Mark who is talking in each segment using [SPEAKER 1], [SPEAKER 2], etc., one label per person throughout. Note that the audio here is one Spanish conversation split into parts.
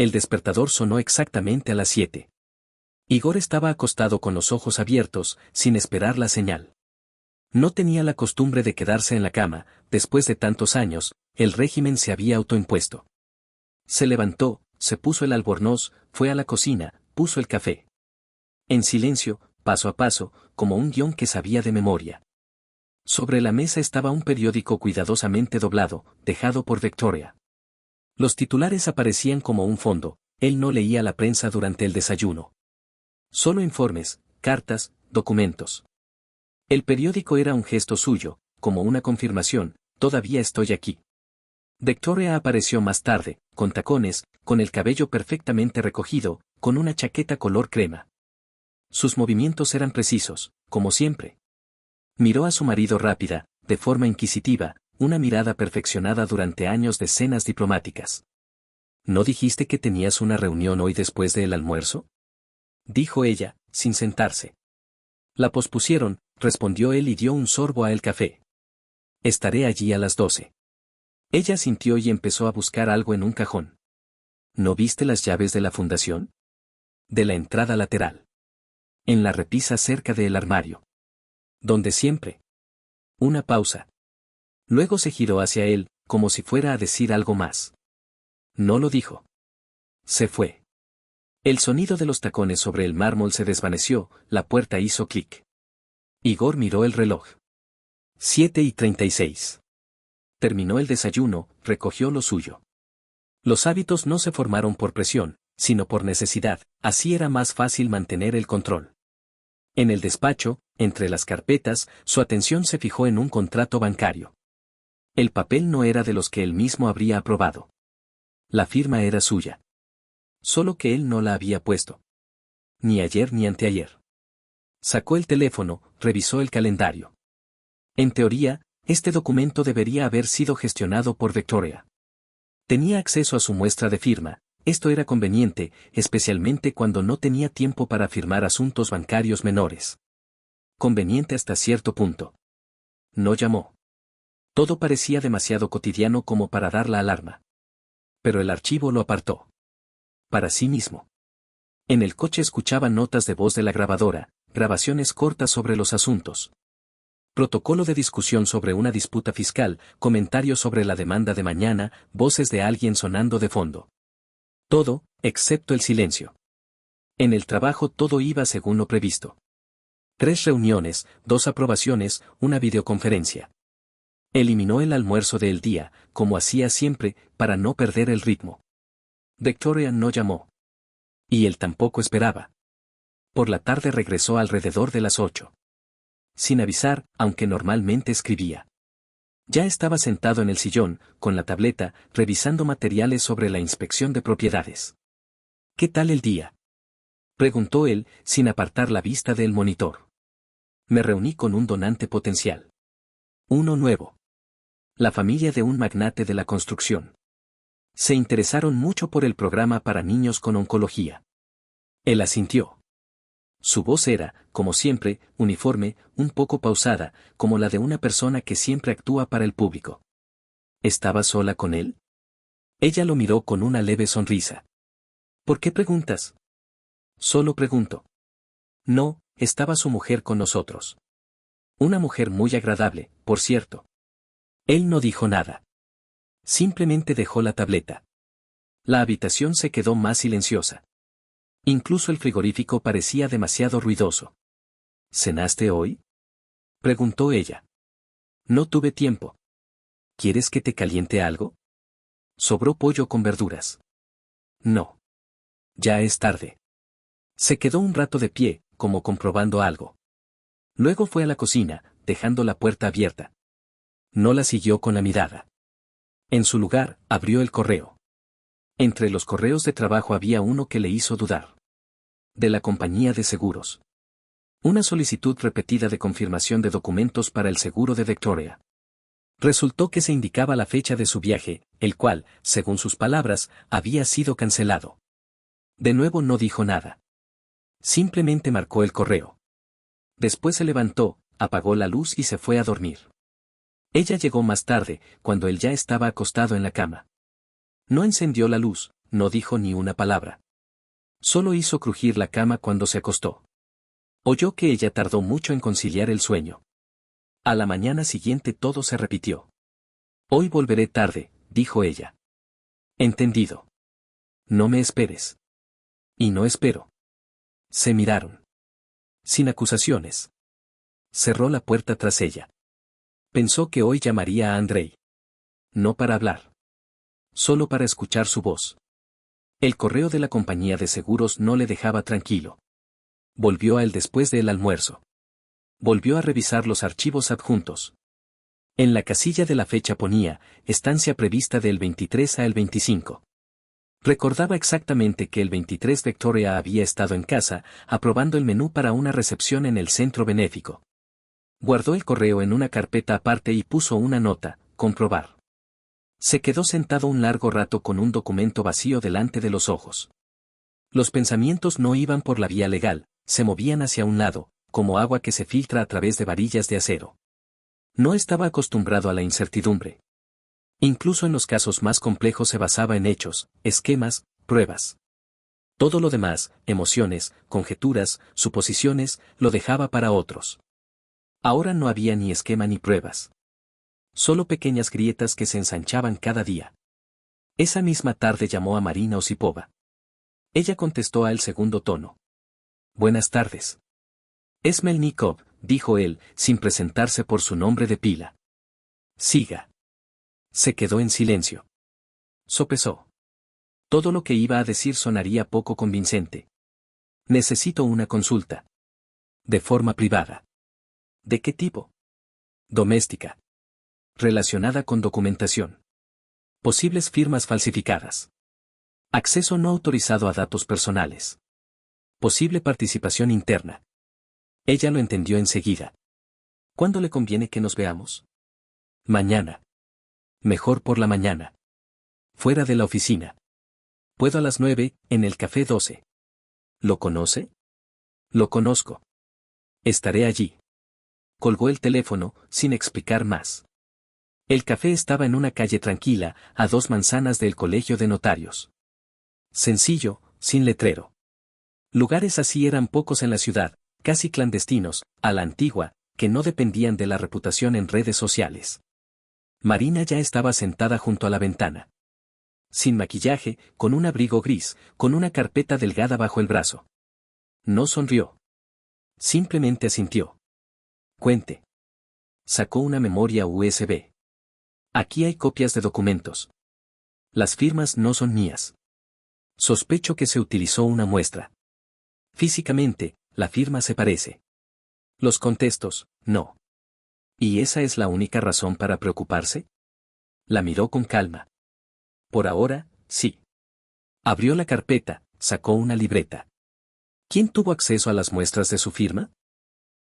[SPEAKER 1] El despertador sonó exactamente a las 7. Igor estaba acostado con los ojos abiertos, sin esperar la señal. No tenía la costumbre de quedarse en la cama, después de tantos años, el régimen se había autoimpuesto. Se levantó, se puso el albornoz, fue a la cocina, puso el café. En silencio, paso a paso, como un guión que sabía de memoria. Sobre la mesa estaba un periódico cuidadosamente doblado, dejado por Victoria. Los titulares aparecían como un fondo, él no leía la prensa durante el desayuno. Solo informes, cartas, documentos. El periódico era un gesto suyo, como una confirmación, todavía estoy aquí. Victoria apareció más tarde, con tacones, con el cabello perfectamente recogido, con una chaqueta color crema. Sus movimientos eran precisos, como siempre. Miró a su marido rápida, de forma inquisitiva, una mirada perfeccionada durante años de cenas diplomáticas. ¿No dijiste que tenías una reunión hoy después del almuerzo?, dijo ella, sin sentarse. La pospusieron, respondió él y dio un sorbo a el café. Estaré allí a las 12. Ella sintió y empezó a buscar algo en un cajón. ¿No viste las llaves de la fundación? De la entrada lateral. En la repisa cerca del armario. Donde siempre. Una pausa. Luego se giró hacia él, como si fuera a decir algo más. No lo dijo. Se fue. El sonido de los tacones sobre el mármol se desvaneció, la puerta hizo clic. Igor miró el reloj. 7:36. Terminó el desayuno, recogió lo suyo. Los hábitos no se formaron por presión, sino por necesidad, así era más fácil mantener el control. En el despacho, entre las carpetas, su atención se fijó en un contrato bancario. El papel no era de los que él mismo habría aprobado. La firma era suya. Solo que él no la había puesto. Ni ayer ni anteayer. Sacó el teléfono, revisó el calendario. En teoría, este documento debería haber sido gestionado por Victoria. Tenía acceso a su muestra de firma, esto era conveniente, especialmente cuando no tenía tiempo para firmar asuntos bancarios menores. Conveniente hasta cierto punto. No llamó. Todo parecía demasiado cotidiano como para dar la alarma. Pero el archivo lo apartó. Para sí mismo. En el coche escuchaba notas de voz de la grabadora, grabaciones cortas sobre los asuntos. Protocolo de discusión sobre una disputa fiscal, comentarios sobre la demanda de mañana, voces de alguien sonando de fondo. Todo, excepto el silencio. En el trabajo todo iba según lo previsto. 3 reuniones, 2 aprobaciones, una videoconferencia. Eliminó el almuerzo del día, como hacía siempre, para no perder el ritmo. Victoria no llamó. Y él tampoco esperaba. Por la tarde regresó alrededor de las 8. Sin avisar, aunque normalmente escribía. Ya estaba sentado en el sillón, con la tableta, revisando materiales sobre la inspección de propiedades. ¿Qué tal el día?, preguntó él, sin apartar la vista del monitor. Me reuní con un donante potencial. Uno nuevo. La familia de un magnate de la construcción. Se interesaron mucho por el programa para niños con oncología. Él asintió. Su voz era, como siempre, uniforme, un poco pausada, como la de una persona que siempre actúa para el público. ¿Estaba sola con él? Ella lo miró con una leve sonrisa. ¿Por qué preguntas? Solo pregunto. No, estaba su mujer con nosotros. Una mujer muy agradable, por cierto. Él no dijo nada. Simplemente dejó la tableta. La habitación se quedó más silenciosa. Incluso el frigorífico parecía demasiado ruidoso. ¿Cenaste hoy?, preguntó ella. No tuve tiempo. ¿Quieres que te caliente algo? Sobró pollo con verduras. No. Ya es tarde. Se quedó un rato de pie, como comprobando algo. Luego fue a la cocina, dejando la puerta abierta. No la siguió con la mirada. En su lugar, abrió el correo. Entre los correos de trabajo había uno que le hizo dudar. De la compañía de seguros. Una solicitud repetida de confirmación de documentos para el seguro de Victoria. Resultó que se indicaba la fecha de su viaje, el cual, según sus palabras, había sido cancelado. De nuevo no dijo nada. Simplemente marcó el correo. Después se levantó, apagó la luz y se fue a dormir. Ella llegó más tarde, cuando él ya estaba acostado en la cama. No encendió la luz, no dijo ni una palabra. Solo hizo crujir la cama cuando se acostó. Oyó que ella tardó mucho en conciliar el sueño. A la mañana siguiente todo se repitió. Hoy volveré tarde, dijo ella. Entendido. No me esperes. Y no espero. Se miraron. Sin acusaciones. Cerró la puerta tras ella. Pensó que hoy llamaría a Andrei. No para hablar. Solo para escuchar su voz. El correo de la compañía de seguros no le dejaba tranquilo. Volvió a él después del almuerzo. Volvió a revisar los archivos adjuntos. En la casilla de la fecha ponía, estancia prevista del 23 al 25. Recordaba exactamente que el 23 Victoria había estado en casa, aprobando el menú para una recepción en el centro benéfico. Guardó el correo en una carpeta aparte y puso una nota, comprobar. Se quedó sentado un largo rato con un documento vacío delante de los ojos. Los pensamientos no iban por la vía legal, se movían hacia un lado, como agua que se filtra a través de varillas de acero. No estaba acostumbrado a la incertidumbre. Incluso en los casos más complejos se basaba en hechos, esquemas, pruebas. Todo lo demás, emociones, conjeturas, suposiciones, lo dejaba para otros. Ahora no había ni esquema ni pruebas. Solo pequeñas grietas que se ensanchaban cada día. Esa misma tarde llamó a Marina Osipova. Ella contestó al segundo tono. Buenas tardes. Es Melnikov, dijo él, sin presentarse por su nombre de pila. Siga. Se quedó en silencio. Sopesó. Todo lo que iba a decir sonaría poco convincente. Necesito una consulta. De forma privada. ¿De qué tipo? Doméstica. Relacionada con documentación. Posibles firmas falsificadas. Acceso no autorizado a datos personales. Posible participación interna. Ella lo entendió enseguida. ¿Cuándo le conviene que nos veamos? Mañana. Mejor por la mañana. Fuera de la oficina. Puedo a las 9, en el Café 12. ¿Lo conoce? Lo conozco. Estaré allí. Colgó el teléfono, sin explicar más. El café estaba en una calle tranquila, a 2 manzanas del colegio de notarios. Sencillo, sin letrero. Lugares así eran pocos en la ciudad, casi clandestinos, a la antigua, que no dependían de la reputación en redes sociales. Marina ya estaba sentada junto a la ventana. Sin maquillaje, con un abrigo gris, con una carpeta delgada bajo el brazo. No sonrió. Simplemente asintió. Cuente. Sacó una memoria USB. Aquí hay copias de documentos. Las firmas no son mías. Sospecho que se utilizó una muestra. Físicamente, la firma se parece. Los contextos, no. ¿Y esa es la única razón para preocuparse? La miró con calma. Por ahora, sí. Abrió la carpeta, sacó una libreta. ¿Quién tuvo acceso a las muestras de su firma?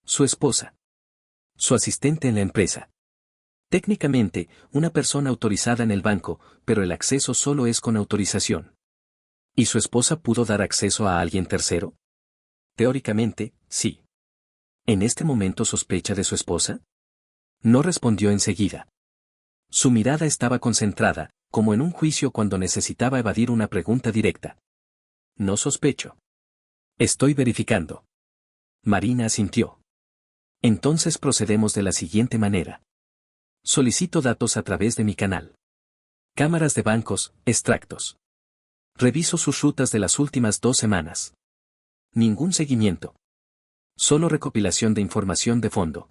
[SPEAKER 1] Su esposa. Su asistente en la empresa. Técnicamente, una persona autorizada en el banco, pero el acceso solo es con autorización. ¿Y su esposa pudo dar acceso a alguien tercero? Teóricamente, sí. ¿En este momento sospecha de su esposa? No respondió enseguida. Su mirada estaba concentrada, como en un juicio cuando necesitaba evadir una pregunta directa. No sospecho. Estoy verificando. Marina asintió. Entonces procedemos de la siguiente manera. Solicito datos a través de mi canal. Cámaras de bancos, extractos. Reviso sus rutas de las últimas 2 semanas. Ningún seguimiento. Solo recopilación de información de fondo.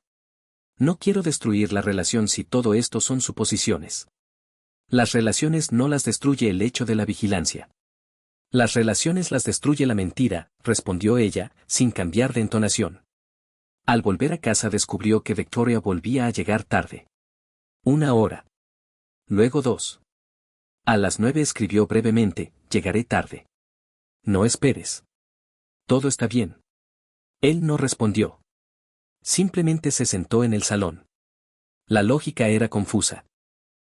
[SPEAKER 1] No quiero destruir la relación si todo esto son suposiciones. Las relaciones no las destruye el hecho de la vigilancia. Las relaciones las destruye la mentira, respondió ella, sin cambiar de entonación. Al volver a casa descubrió que Victoria volvía a llegar tarde. 1 hora. Luego 2. A las 9 escribió brevemente, llegaré tarde. No esperes. Todo está bien. Él no respondió. Simplemente se sentó en el salón. La lógica era confusa.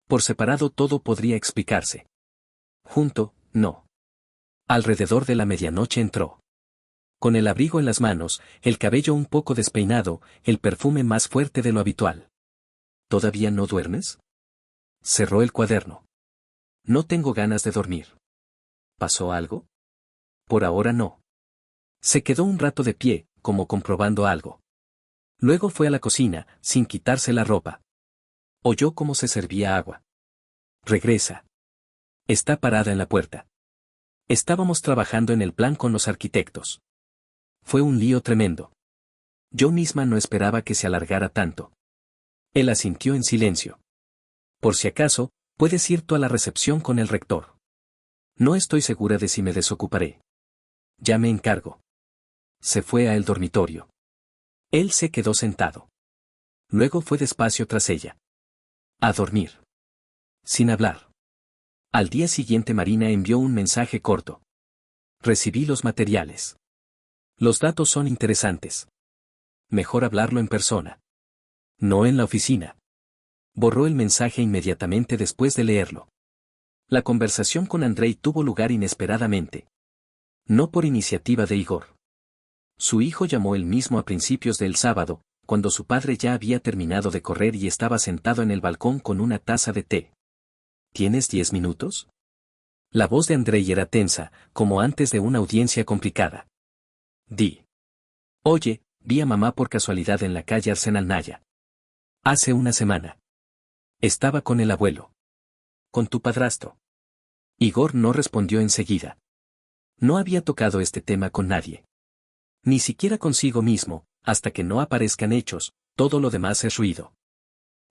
[SPEAKER 1] Por separado todo podría explicarse. Junto, no. Alrededor de la medianoche entró. Con el abrigo en las manos, el cabello un poco despeinado, el perfume más fuerte de lo habitual. ¿Todavía no duermes? Cerró el cuaderno. No tengo ganas de dormir. ¿Pasó algo? Por ahora no. Se quedó un rato de pie, como comprobando algo. Luego fue a la cocina, sin quitarse la ropa. Oyó cómo se servía agua. Regresa. Está parada en la puerta. Estábamos trabajando en el plan con los arquitectos. Fue un lío tremendo. Yo misma no esperaba que se alargara tanto. Él asintió en silencio. Por si acaso, puedes ir tú a la recepción con el rector. No estoy segura de si me desocuparé. Ya me encargo. Se fue a el dormitorio. Él se quedó sentado. Luego fue despacio tras ella. A dormir. Sin hablar. Al día siguiente Marina envió un mensaje corto. Recibí los materiales. Los datos son interesantes. Mejor hablarlo en persona. No en la oficina. Borró el mensaje inmediatamente después de leerlo. La conversación con Andrei tuvo lugar inesperadamente. No por iniciativa de Igor. Su hijo llamó él mismo a principios del sábado, cuando su padre ya había terminado de correr y estaba sentado en el balcón con una taza de té. ¿Tienes 10 minutos? La voz de Andrei era tensa, como antes de una audiencia complicada. Di. Oye, vi a mamá por casualidad en la calle Arsenal Naya. Hace una semana. Estaba con el abuelo. Con tu padrastro. Igor no respondió enseguida. No había tocado este tema con nadie. Ni siquiera consigo mismo, hasta que no aparezcan hechos, todo lo demás es ruido.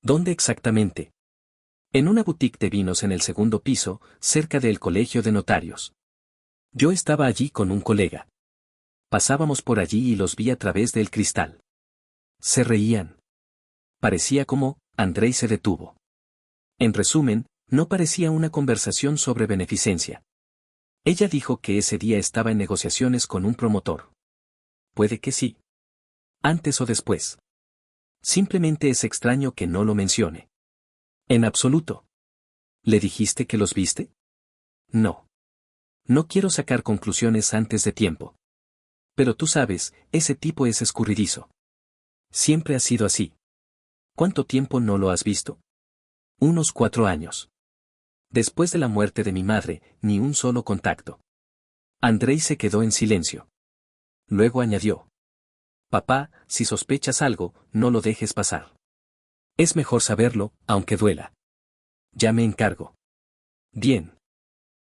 [SPEAKER 1] ¿Dónde exactamente? En una boutique de vinos en el segundo piso, cerca del colegio de notarios. Yo estaba allí con un colega. Pasábamos por allí y los vi a través del cristal. Se reían. Parecía como, Andrei se detuvo. En resumen, no parecía una conversación sobre beneficencia. Ella dijo que ese día estaba en negociaciones con un promotor. Puede que sí. Antes o después. Simplemente es extraño que no lo mencione. En absoluto. ¿Le dijiste que los viste? No. No quiero sacar conclusiones antes de tiempo. Pero tú sabes, ese tipo es escurridizo. Siempre ha sido así. ¿Cuánto tiempo no lo has visto? Unos 4 años. Después de la muerte de mi madre, ni un solo contacto. Andrei se quedó en silencio. Luego añadió. Papá, si sospechas algo, no lo dejes pasar. Es mejor saberlo, aunque duela. Ya me encargo. Bien.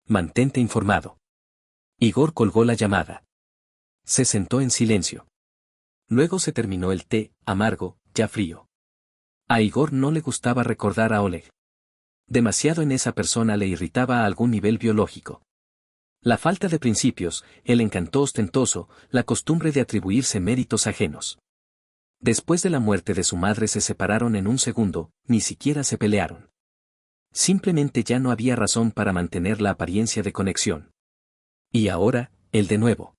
[SPEAKER 1] Mantente informado. Igor colgó la llamada. Se sentó en silencio. Luego se terminó el té, amargo, ya frío. A Igor no le gustaba recordar a Oleg. Demasiado en esa persona le irritaba a algún nivel biológico. La falta de principios, el encanto ostentoso, la costumbre de atribuirse méritos ajenos. Después de la muerte de su madre se separaron en un segundo, ni siquiera se pelearon. Simplemente ya no había razón para mantener la apariencia de conexión. Y ahora, él de nuevo.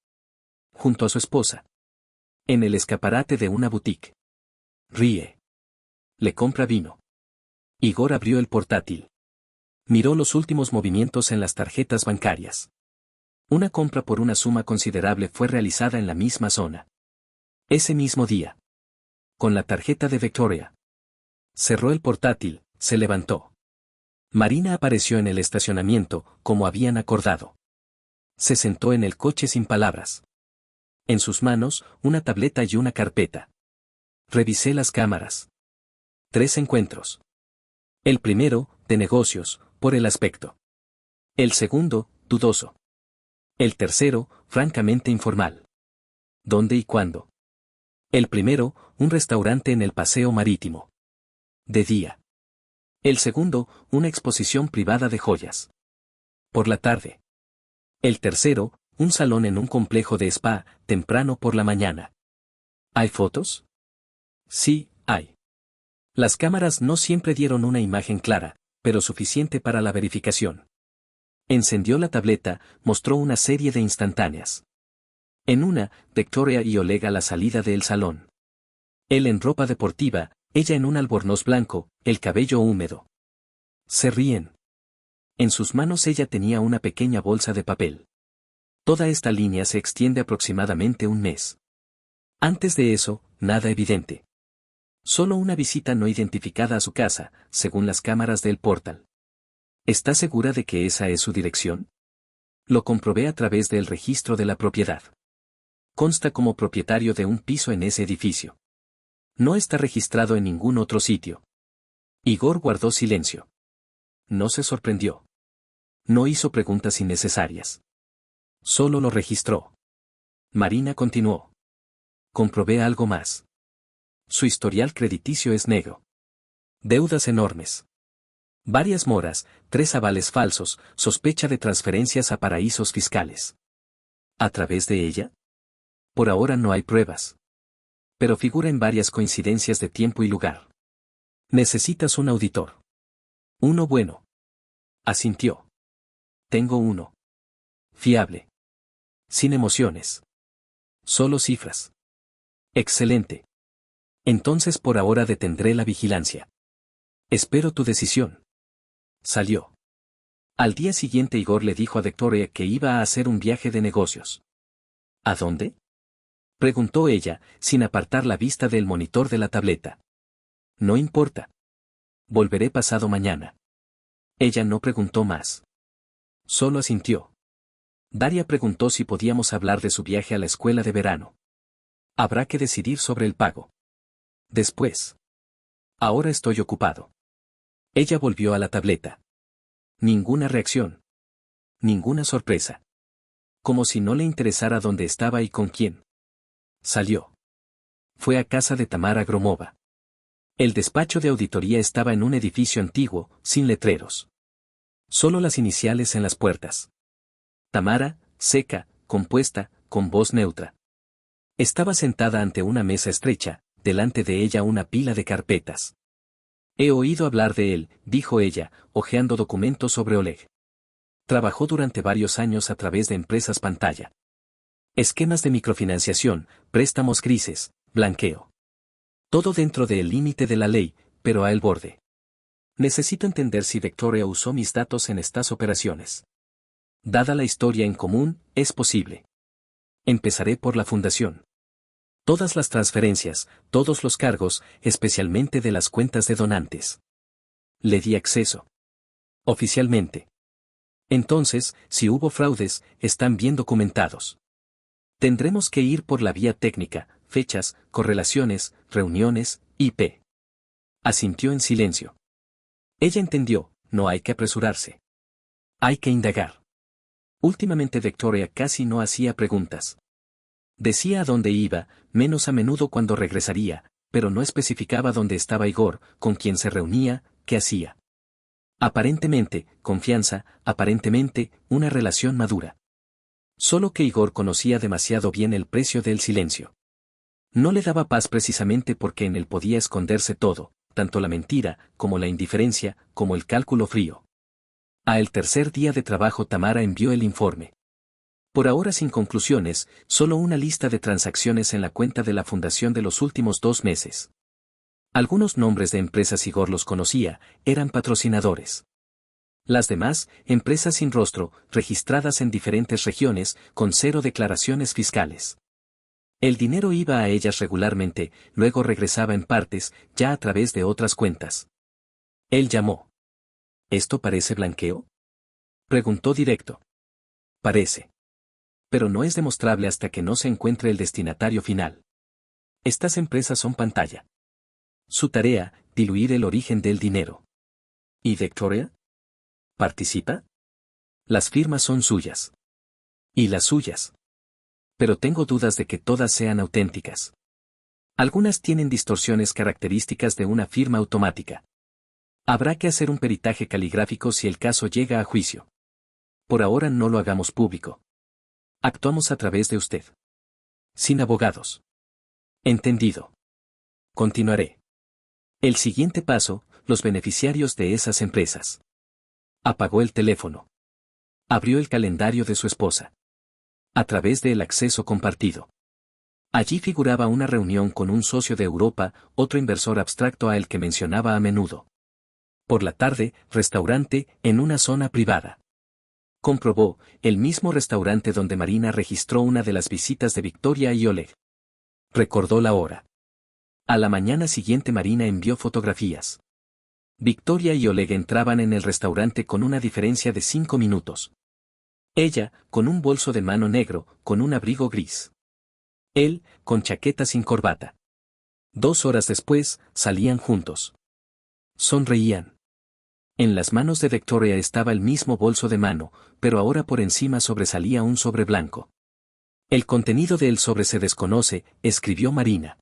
[SPEAKER 1] Junto a su esposa. En el escaparate de una boutique. Ríe. Le compra vino. Igor abrió el portátil. Miró los últimos movimientos en las tarjetas bancarias. Una compra por una suma considerable fue realizada en la misma zona. Ese mismo día. Con la tarjeta de Victoria. Cerró el portátil, se levantó. Marina apareció en el estacionamiento, como habían acordado. Se sentó en el coche sin palabras. En sus manos, una tableta y una carpeta. Revisé las cámaras. 3 encuentros. El primero, de negocios, por el aspecto. El segundo, dudoso. El tercero, francamente informal. ¿Dónde y cuándo? El primero, un restaurante en el Paseo Marítimo. De día. El segundo, una exposición privada de joyas. Por la tarde. El tercero, un salón en un complejo de spa, temprano por la mañana. ¿Hay fotos? Sí, hay. Las cámaras no siempre dieron una imagen clara, pero suficiente para la verificación. Encendió la tableta, mostró una serie de instantáneas. En una, Victoria y Oleg a la salida del salón. Él en ropa deportiva, ella en un albornoz blanco, el cabello húmedo. Se ríen. En sus manos ella tenía una pequeña bolsa de papel. Toda esta línea se extiende aproximadamente un mes. Antes de eso, nada evidente. Solo una visita no identificada a su casa, según las cámaras del portal. ¿Está segura de que esa es su dirección? Lo comprobé a través del registro de la propiedad. Consta como propietario de un piso en ese edificio. No está registrado en ningún otro sitio. Igor guardó silencio. No se sorprendió. No hizo preguntas innecesarias. Solo lo registró. Marina continuó. Comprobé algo más. Su historial crediticio es negro. Deudas enormes. Varias moras, 3 avales falsos, sospecha de transferencias a paraísos fiscales. ¿A través de ella? Por ahora no hay pruebas. Pero figura en varias coincidencias de tiempo y lugar. Necesitas un auditor. Uno bueno. Asintió. Tengo uno. Fiable. Sin emociones. Solo cifras. Excelente. Entonces por ahora detendré la vigilancia. Espero tu decisión. Salió. Al día siguiente Igor le dijo a Victoria que iba a hacer un viaje de negocios. ¿A dónde? Preguntó ella, sin apartar la vista del monitor de la tableta. No importa. Volveré pasado mañana. Ella no preguntó más. Solo asintió. Daria preguntó si podíamos hablar de su viaje a la escuela de verano. Habrá que decidir sobre el pago. Después. Ahora estoy ocupado. Ella volvió a la tableta. Ninguna reacción. Ninguna sorpresa. Como si no le interesara dónde estaba y con quién. Salió. Fue a casa de Tamara Gromova. El despacho de auditoría estaba en un edificio antiguo, sin letreros. Solo las iniciales en las puertas. Tamara, seca, compuesta, con voz neutra. Estaba sentada ante una mesa estrecha, delante de ella una pila de carpetas. He oído hablar de él, dijo ella, hojeando documentos sobre Oleg. Trabajó durante varios años a través de empresas pantalla. Esquemas de microfinanciación, préstamos grises, blanqueo. Todo dentro del límite de la ley, pero a el borde. Necesito entender si Victoria usó mis datos en estas operaciones. Dada la historia en común, es posible. Empezaré por la fundación. Todas las transferencias, todos los cargos, especialmente de las cuentas de donantes. Le di acceso. Oficialmente. Entonces, si hubo fraudes, están bien documentados. Tendremos que ir por la vía técnica, fechas, correlaciones, reuniones, IP. Asintió en silencio. Ella entendió, no hay que apresurarse. Hay que indagar. Últimamente Victoria casi no hacía preguntas. Decía a dónde iba, menos a menudo cuando regresaría, pero no especificaba dónde estaba Igor, con quien se reunía, qué hacía. Aparentemente, confianza, aparentemente, una relación madura. Solo que Igor conocía demasiado bien el precio del silencio. No le daba paz precisamente porque en él podía esconderse todo, tanto la mentira, como la indiferencia, como el cálculo frío. A el tercer día de trabajo Tamara envió el informe. Por ahora sin conclusiones, solo una lista de transacciones en la cuenta de la fundación de los últimos 2 meses. Algunos nombres de empresas Igor los conocía, eran patrocinadores. Las demás, empresas sin rostro, registradas en diferentes regiones, con 0 declaraciones fiscales. El dinero iba a ellas regularmente, luego regresaba en partes, ya a través de otras cuentas. Él llamó. ¿Esto parece blanqueo? Preguntó directo. Parece. Pero no es demostrable hasta que no se encuentre el destinatario final. Estas empresas son pantalla. Su tarea, diluir el origen del dinero. ¿Y Victoria? ¿Participa? Las firmas son suyas. ¿Y las suyas? Pero tengo dudas de que todas sean auténticas. Algunas tienen distorsiones características de una firma automática. Habrá que hacer un peritaje caligráfico si el caso llega a juicio. Por ahora no lo hagamos público. Actuamos a través de usted. Sin abogados. Entendido. Continuaré. El siguiente paso, los beneficiarios de esas empresas. Apagó el teléfono. Abrió el calendario de su esposa. A través del acceso compartido. Allí figuraba una reunión con un socio de Europa, otro inversor abstracto a el que mencionaba a menudo. Por la tarde, restaurante, en una zona privada. Comprobó, el mismo restaurante donde Marina registró una de las visitas de Victoria y Oleg. Recordó la hora. A la mañana siguiente Marina envió fotografías. Victoria y Oleg entraban en el restaurante con una diferencia de 5 minutos. Ella, con un bolso de mano negro, con un abrigo gris. Él, con chaqueta sin corbata. 2 horas después, salían juntos. Sonreían. En las manos de Victoria estaba el mismo bolso de mano, pero ahora por encima sobresalía un sobre blanco. El contenido del sobre se desconoce, escribió Marina.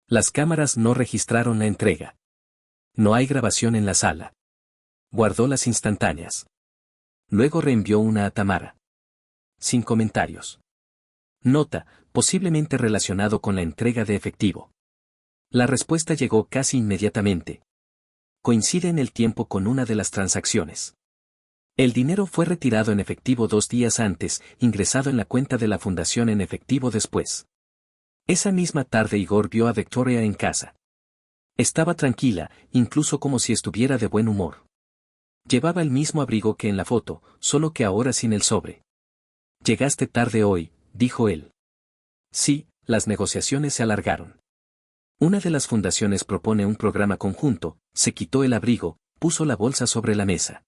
[SPEAKER 1] Las cámaras no registraron la entrega. No hay grabación en la sala. Guardó las instantáneas. Luego reenvió una a Tamara. Sin comentarios. Nota, posiblemente relacionado con la entrega de efectivo. La respuesta llegó casi inmediatamente. Coincide en el tiempo con una de las transacciones. El dinero fue retirado en efectivo 2 días antes, ingresado en la cuenta de la fundación en efectivo después. Esa misma tarde Igor vio a Victoria en casa. Estaba tranquila, incluso como si estuviera de buen humor. Llevaba el mismo abrigo que en la foto, solo que ahora sin el sobre. «Llegaste tarde hoy», dijo él. Sí, las negociaciones se alargaron. Una de las fundaciones propone un programa conjunto, se quitó el abrigo, puso la bolsa sobre la mesa.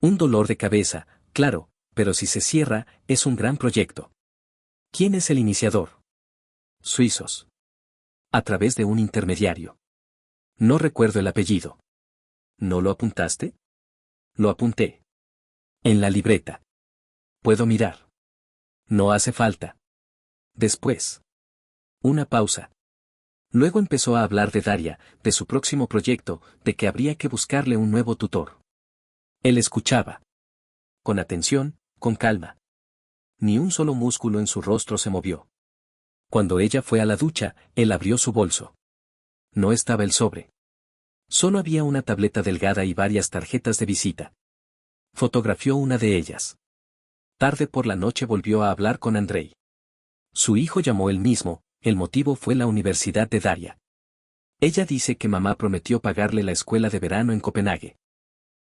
[SPEAKER 1] Un dolor de cabeza, claro, pero si se cierra, es un gran proyecto. ¿Quién es el iniciador? Suizos. A través de un intermediario. No recuerdo el apellido. ¿No lo apuntaste? Lo apunté. En la libreta. ¿Puedo mirar? No hace falta. Después. Una pausa. Luego empezó a hablar de Daria, de su próximo proyecto, de que habría que buscarle un nuevo tutor. Él escuchaba. Con atención, con calma. Ni un solo músculo en su rostro se movió. Cuando ella fue a la ducha, él abrió su bolso. No estaba el sobre. Solo había una tableta delgada y varias tarjetas de visita. Fotografió una de ellas. Tarde por la noche volvió a hablar con Andrei. Su hijo llamó él mismo, el motivo fue la Universidad de Daria. Ella dice que mamá prometió pagarle la escuela de verano en Copenhague.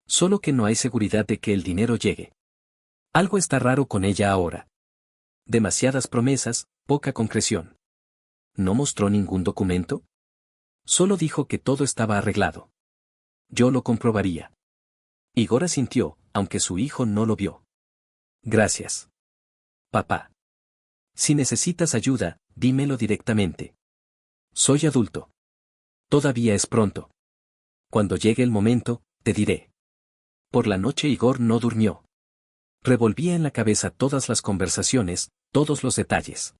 [SPEAKER 1] Solo que no hay seguridad de que el dinero llegue. Algo está raro con ella ahora. Demasiadas promesas, poca concreción. ¿No mostró ningún documento? Solo dijo que todo estaba arreglado. Yo lo comprobaría. Igor asintió, aunque su hijo no lo vio. Gracias. Papá. Si necesitas ayuda, dímelo directamente. Soy adulto. Todavía es pronto. Cuando llegue el momento, te diré. Por la noche Igor no durmió. Revolvía en la cabeza todas las conversaciones, todos los detalles.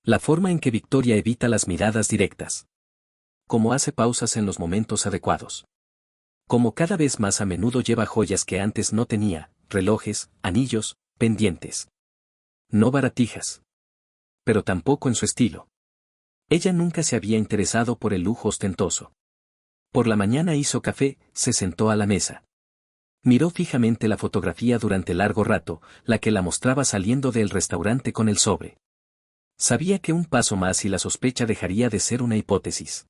[SPEAKER 1] La forma en que Victoria evita las miradas directas. Cómo hace pausas en los momentos adecuados. Cómo cada vez más a menudo lleva joyas que antes no tenía, relojes, anillos, pendientes. No baratijas. Pero tampoco en su estilo. Ella nunca se había interesado por el lujo ostentoso. Por la mañana hizo café, se sentó a la mesa. Miró fijamente la fotografía durante largo rato, la que la mostraba saliendo del restaurante con el sobre. Sabía que un paso más y la sospecha dejaría de ser una hipótesis.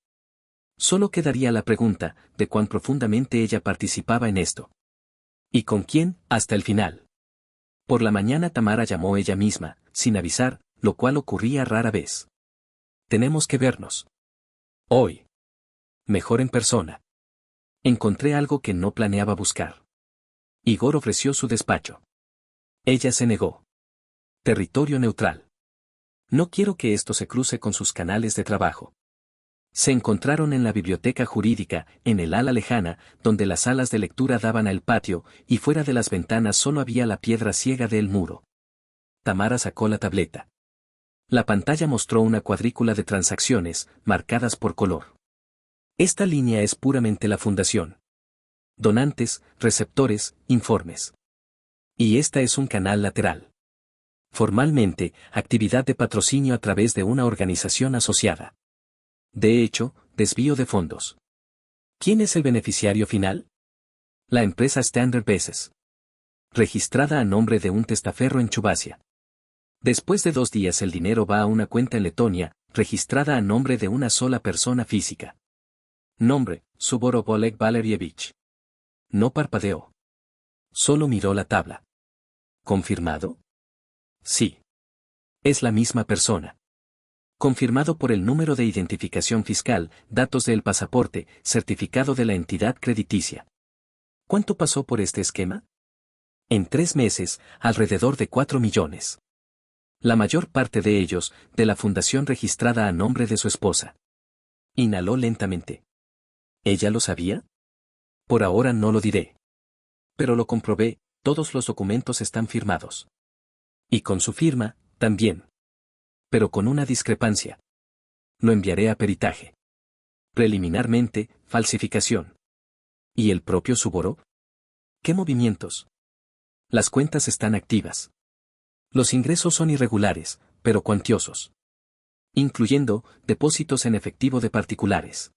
[SPEAKER 1] Solo quedaría la pregunta, de cuán profundamente ella participaba en esto. ¿Y con quién, hasta el final? Por la mañana Tamara llamó ella misma, sin avisar, lo cual ocurría rara vez. Tenemos que vernos. Hoy. Mejor en persona. Encontré algo que no planeaba buscar. Igor ofreció su despacho. Ella se negó. Territorio neutral. No quiero que esto se cruce con sus canales de trabajo. Se encontraron en la biblioteca jurídica, en el ala lejana, donde las salas de lectura daban al patio, y fuera de las ventanas solo había la piedra ciega del muro. Tamara sacó la tableta. La pantalla mostró una cuadrícula de transacciones, marcadas por color. Esta línea es puramente la fundación. Donantes, receptores, informes. Y esta es un canal lateral. Formalmente, actividad de patrocinio a través de una organización asociada. De hecho, desvío de fondos. ¿Quién es el beneficiario final? La empresa Standard Bases. Registrada a nombre de un testaferro en Chubasia. Después de 2 días el dinero va a una cuenta en Letonia, registrada a nombre de una sola persona física. Nombre, Suvorov Oleg Valerievich. No parpadeó. Solo miró la tabla. ¿Confirmado? Sí. Es la misma persona. Confirmado por el número de identificación fiscal, datos del pasaporte, certificado de la entidad crediticia. ¿Cuánto pasó por este esquema? En 3 meses, alrededor de 4 millones. La mayor parte de ellos, de la fundación registrada a nombre de su esposa. Inhaló lentamente. ¿Ella lo sabía? Por ahora no lo diré. Pero lo comprobé, todos los documentos están firmados. Y con su firma, también. Pero con una discrepancia. Lo enviaré a peritaje. Preliminarmente, falsificación. ¿Y el propio Suvorov? ¿Qué movimientos? Las cuentas están activas. Los ingresos son irregulares, pero cuantiosos. Incluyendo depósitos en efectivo de particulares.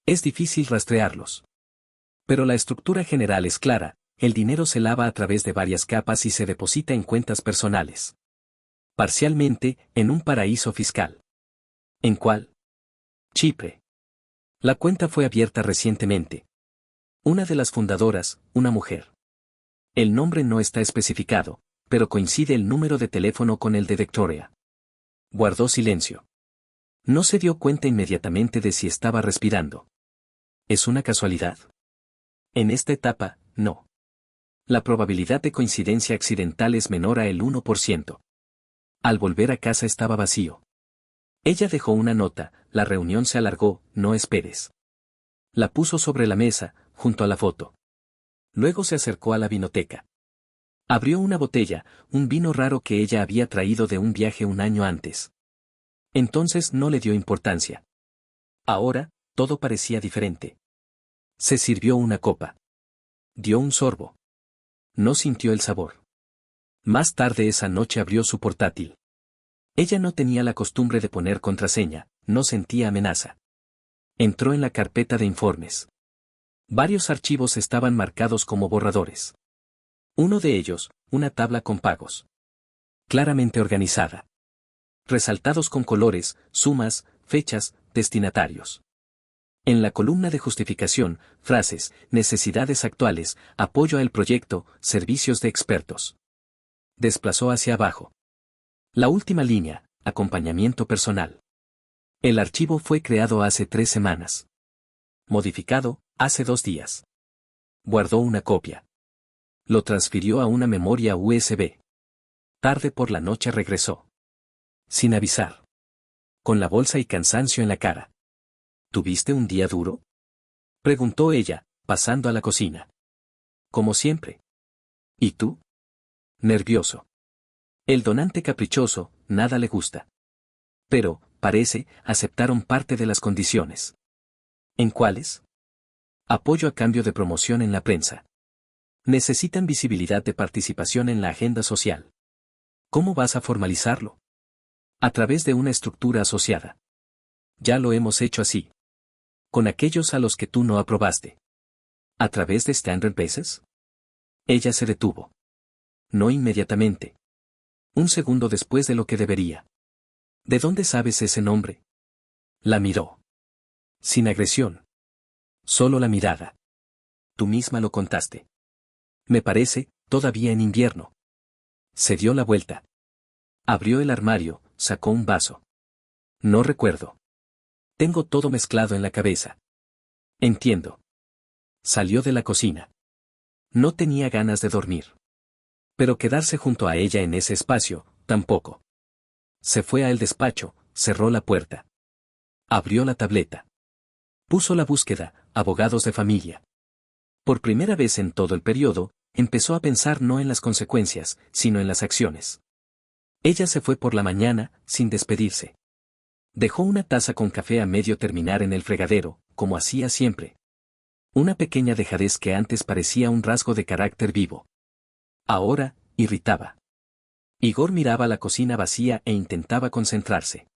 [SPEAKER 1] Es difícil rastrearlos. Pero la estructura general es clara, el dinero se lava a través de varias capas y se deposita en cuentas personales. Parcialmente, en un paraíso fiscal. ¿En cuál? Chipre. La cuenta fue abierta recientemente. Una de las fundadoras, una mujer. El nombre no está especificado, pero coincide el número de teléfono con el de Victoria. Guardó silencio. No se dio cuenta inmediatamente de si estaba respirando. ¿Es una casualidad? En esta etapa, no. La probabilidad de coincidencia accidental es menor a el 1%. Al volver a casa estaba vacío. Ella dejó una nota, la reunión se alargó, no esperes. La puso sobre la mesa, junto a la foto. Luego se acercó a la vinoteca. Abrió una botella, un vino raro que ella había traído de un viaje un año antes. Entonces no le dio importancia. Ahora, todo parecía diferente. Se sirvió una copa. Dio un sorbo. No sintió el sabor. Más tarde esa noche abrió su portátil. Ella no tenía la costumbre de poner contraseña, no sentía amenaza. Entró en la carpeta de informes. Varios archivos estaban marcados como borradores. Uno de ellos, una tabla con pagos. Claramente organizada. Resaltados con colores, sumas, fechas, destinatarios. En la columna de justificación, frases, necesidades actuales, apoyo al proyecto, servicios de expertos. Desplazó hacia abajo. La última línea, acompañamiento personal. El archivo fue creado hace 3 semanas. Modificado, hace 2 días. Guardó una copia. Lo transfirió a una memoria USB. Tarde por la noche regresó. Sin avisar. Con la bolsa y cansancio en la cara. ¿Tuviste un día duro? Preguntó ella, pasando a la cocina. Como siempre. ¿Y tú? Nervioso. El donante caprichoso, nada le gusta. Pero, parece, aceptaron parte de las condiciones. ¿En cuáles? Apoyo a cambio de promoción en la prensa. Necesitan visibilidad de participación en la agenda social. ¿Cómo vas a formalizarlo? A través de una estructura asociada. Ya lo hemos hecho así. Con aquellos a los que tú no aprobaste. ¿A través de Standard Bases? Ella se detuvo. No inmediatamente. Un segundo después de lo que debería. ¿De dónde sabes ese nombre? La miró. Sin agresión. Solo la mirada. Tú misma lo contaste. Me parece, todavía en invierno. Se dio la vuelta. Abrió el armario, sacó un vaso. No recuerdo. Tengo todo mezclado en la cabeza. Entiendo. Salió de la cocina. No tenía ganas de dormir. Pero quedarse junto a ella en ese espacio, tampoco. Se fue al despacho, cerró la puerta. Abrió la tableta. Puso la búsqueda, abogados de familia. Por primera vez en todo el periodo, empezó a pensar no en las consecuencias, sino en las acciones. Ella se fue por la mañana, sin despedirse. Dejó una taza con café a medio terminar en el fregadero, como hacía siempre. Una pequeña dejadez que antes parecía un rasgo de carácter vivo. Ahora, irritaba. Igor miraba la cocina vacía e intentaba concentrarse.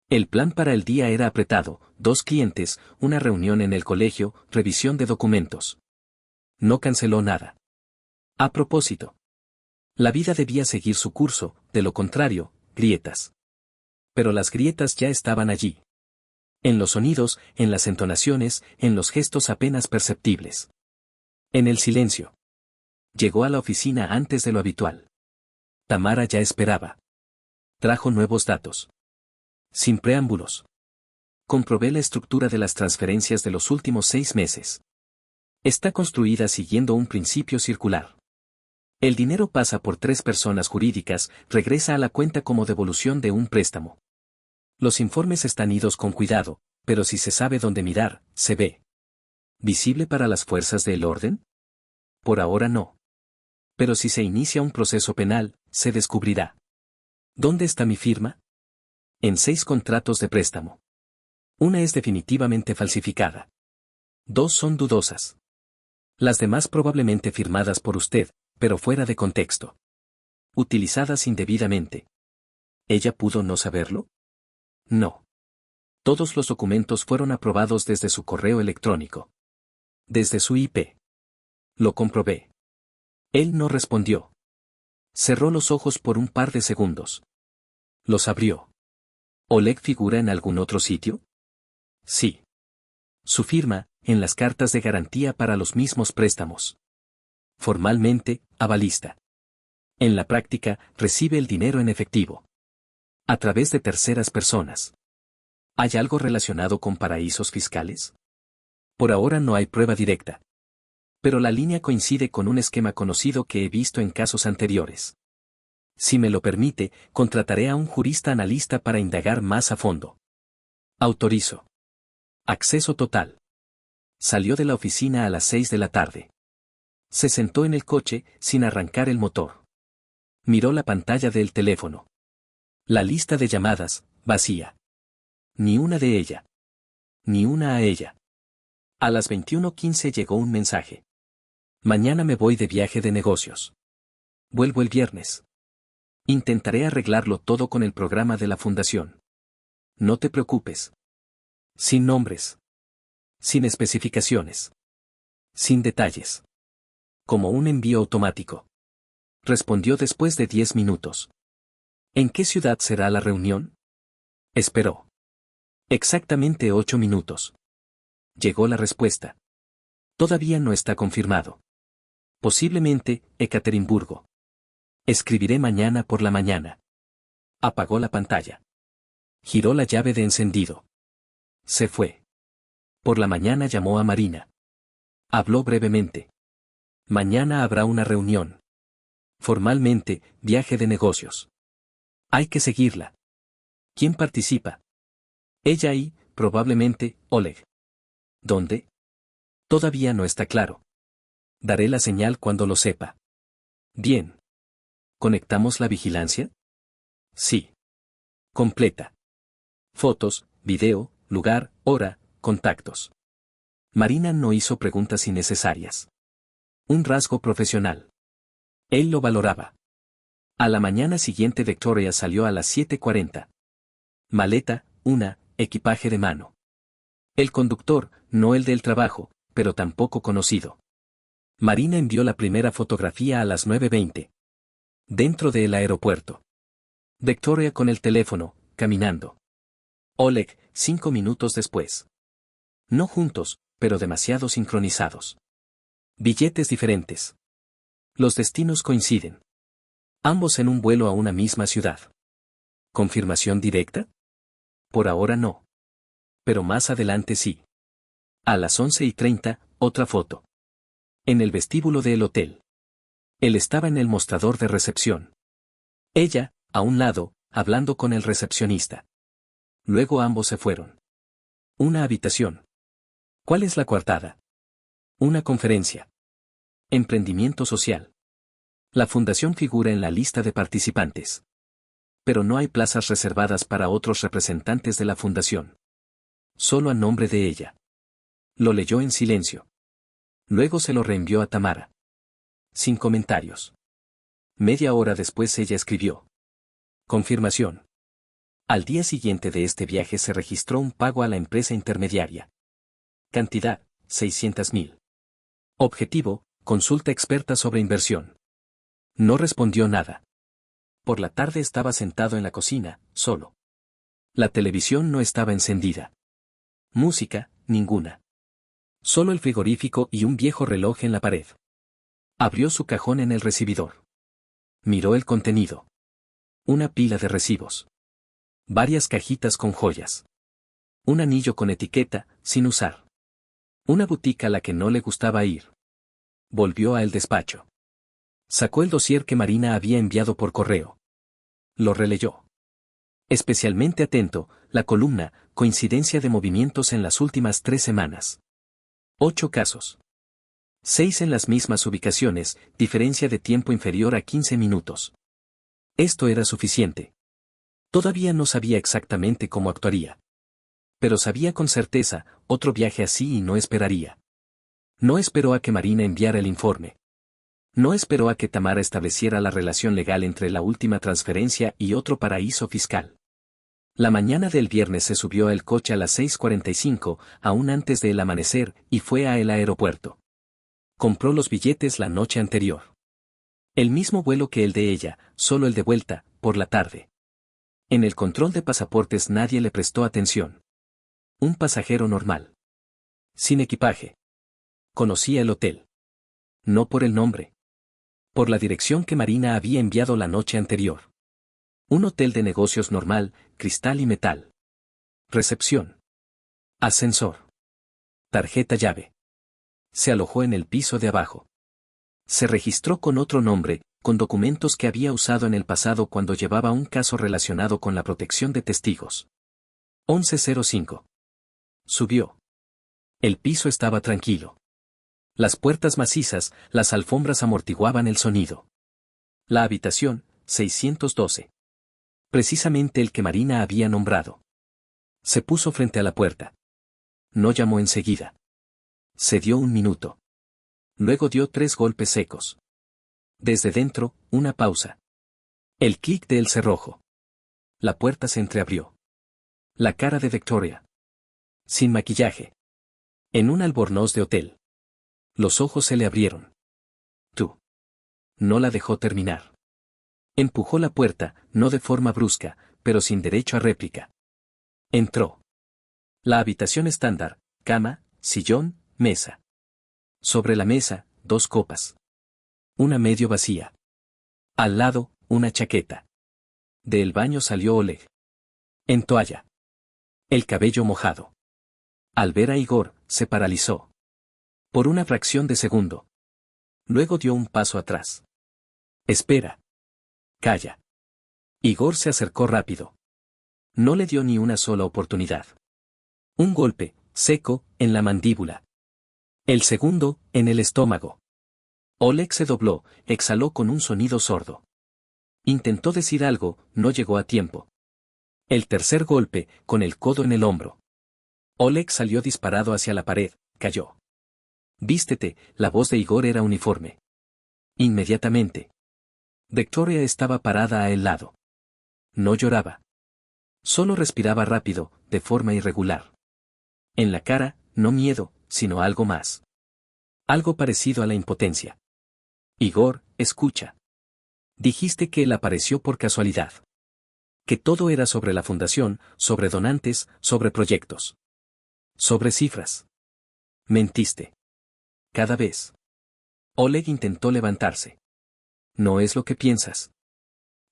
[SPEAKER 1] El plan para el día era apretado, 2 clientes, una reunión en el colegio, revisión de documentos. No canceló nada. A propósito. La vida debía seguir su curso, de lo contrario, grietas. Pero las grietas ya estaban allí. En los sonidos, en las entonaciones, en los gestos apenas perceptibles. En el silencio. Llegó a la oficina antes de lo habitual. Tamara ya esperaba. Trajo nuevos datos. Sin preámbulos. Comprobé la estructura de las transferencias de los últimos 6 meses. Está construida siguiendo un principio circular. El dinero pasa por 3 personas jurídicas, regresa a la cuenta como devolución de un préstamo. Los informes están idos con cuidado, pero si se sabe dónde mirar, se ve. ¿Visible para las fuerzas del orden? Por ahora no. Pero si se inicia un proceso penal, se descubrirá. ¿Dónde está mi firma? En 6 contratos de préstamo. Una es definitivamente falsificada. 2 son dudosas. Las demás probablemente firmadas por usted, pero fuera de contexto. Utilizadas indebidamente. ¿Ella pudo no saberlo? No. Todos los documentos fueron aprobados desde su correo electrónico. Desde su IP. Lo comprobé. Él no respondió. Cerró los ojos por un par de segundos. Los abrió. ¿Oleg figura en algún otro sitio? Sí. Su firma, en las cartas de garantía para los mismos préstamos. Formalmente, avalista. En la práctica, recibe el dinero en efectivo. A través de terceras personas. ¿Hay algo relacionado con paraísos fiscales? Por ahora no hay prueba directa. Pero la línea coincide con un esquema conocido que he visto en casos anteriores. Si me lo permite, contrataré a un jurista analista para indagar más a fondo. Autorizo. Acceso total. Salió de la oficina a las 6 de la tarde. Se sentó en el coche, sin arrancar el motor. Miró la pantalla del teléfono. La lista de llamadas, vacía. Ni una de ella. Ni una a ella. A las 21:15 llegó un mensaje. Mañana me voy de viaje de negocios. Vuelvo el viernes. Intentaré arreglarlo todo con el programa de la fundación. No te preocupes. Sin nombres. Sin especificaciones. Sin detalles. Como un envío automático. Respondió después de 10 minutos. ¿En qué ciudad será la reunión? Esperó. Exactamente 8 minutos. Llegó la respuesta. Todavía no está confirmado. Posiblemente, Ekaterimburgo. Escribiré mañana por la mañana. Apagó la pantalla. Giró la llave de encendido. Se fue. Por la mañana llamó a Marina. Habló brevemente. Mañana habrá una reunión. Formalmente, viaje de negocios. Hay que seguirla. ¿Quién participa? Ella y, probablemente, Oleg. ¿Dónde? Todavía no está claro. Daré la señal cuando lo sepa. Bien. ¿Conectamos la vigilancia? Sí. Completa. Fotos, video, lugar, hora, contactos. Marina no hizo preguntas innecesarias. Un rasgo profesional. Él lo valoraba. A la mañana siguiente Victoria salió a las 7:40. Maleta, equipaje de mano. El conductor, no el del trabajo, pero tampoco conocido. Marina envió la primera fotografía a las 9:20. Dentro del aeropuerto. Victoria con el teléfono, caminando. Oleg, 5 minutos después. No juntos, pero demasiado sincronizados. Billetes diferentes. Los destinos coinciden. Ambos en un vuelo a una misma ciudad. ¿Confirmación directa? Por ahora no. Pero más adelante sí. A las 11:30, otra foto. En el vestíbulo del hotel. Él estaba en el mostrador de recepción. Ella, a un lado, hablando con el recepcionista. Luego ambos se fueron. Una habitación. ¿Cuál es la coartada? Una conferencia. Emprendimiento social. La fundación figura en la lista de participantes. Pero no hay plazas reservadas para otros representantes de la fundación. Solo a nombre de ella. Lo leyó en silencio. Luego se lo reenvió a Tamara. Sin comentarios. Media hora después ella escribió. Confirmación. Al día siguiente de este viaje se registró un pago a la empresa intermediaria. Cantidad, 600.000. Objetivo, consulta experta sobre inversión. No respondió nada. Por la tarde estaba sentado en la cocina, solo. La televisión no estaba encendida. Música, ninguna. Solo el frigorífico y un viejo reloj en la pared. Abrió su cajón en el recibidor. Miró el contenido. Una pila de recibos. Varias cajitas con joyas. Un anillo con etiqueta, sin usar. Una boutique a la que no le gustaba ir. Volvió al despacho. Sacó el dossier que Marina había enviado por correo. Lo releyó. Especialmente atento, la columna, coincidencia de movimientos en las últimas 3 semanas. 8 casos. 6 en las mismas ubicaciones, diferencia de tiempo inferior a 15 minutos. Esto era suficiente. Todavía no sabía exactamente cómo actuaría. Pero sabía con certeza, otro viaje así y no esperaría. No esperó a que Marina enviara el informe. No esperó a que Tamara estableciera la relación legal entre la última transferencia y otro paraíso fiscal. La mañana del viernes se subió al coche a las 6:45, aún antes del amanecer, y fue a el aeropuerto. Compró los billetes la noche anterior. El mismo vuelo que el de ella, solo el de vuelta, por la tarde. En el control de pasaportes nadie le prestó atención. Un pasajero normal. Sin equipaje. Conocía el hotel. No por el nombre. Por la dirección que Marina había enviado la noche anterior. Un hotel de negocios normal, cristal y metal. Recepción. Ascensor. Tarjeta llave. Se alojó en el piso de abajo. Se registró con otro nombre, con documentos que había usado en el pasado cuando llevaba un caso relacionado con la protección de testigos. 11:05. Subió. El piso estaba tranquilo. Las puertas macizas, las alfombras amortiguaban el sonido. La habitación, 612. Precisamente el que Marina había nombrado. Se puso frente a la puerta. No llamó enseguida. Se dio un minuto. Luego dio 3 golpes secos. Desde dentro, una pausa. El clic del cerrojo. La puerta se entreabrió. La cara de Victoria. Sin maquillaje. En un albornoz de hotel. Los ojos se le abrieron. Tú. No la dejó terminar. Empujó la puerta, no de forma brusca, pero sin derecho a réplica. Entró. La habitación estándar, cama, sillón, mesa. Sobre la mesa, 2 copas. Una medio vacía. Al lado, una chaqueta. Del baño salió Oleg. En toalla. El cabello mojado. Al ver a Igor, se paralizó. Por una fracción de segundo. Luego dio un paso atrás. Espera. Calla. Igor se acercó rápido. No le dio ni una sola oportunidad. Un golpe, seco, en la mandíbula. El segundo, en el estómago. Oleg se dobló, exhaló con un sonido sordo. Intentó decir algo, no llegó a tiempo. El tercer golpe, con el codo en el hombro. Oleg salió disparado hacia la pared, cayó. Vístete, la voz de Igor era uniforme. Inmediatamente. Victoria estaba parada a el lado. No lloraba. Solo respiraba rápido, de forma irregular. En la cara, no miedo, sino algo más. Algo parecido a la impotencia. Igor, escucha. Dijiste que él apareció por casualidad. Que todo era sobre la fundación, sobre donantes, sobre proyectos. Sobre cifras. Mentiste. Cada vez. Oleg intentó levantarse. No es lo que piensas.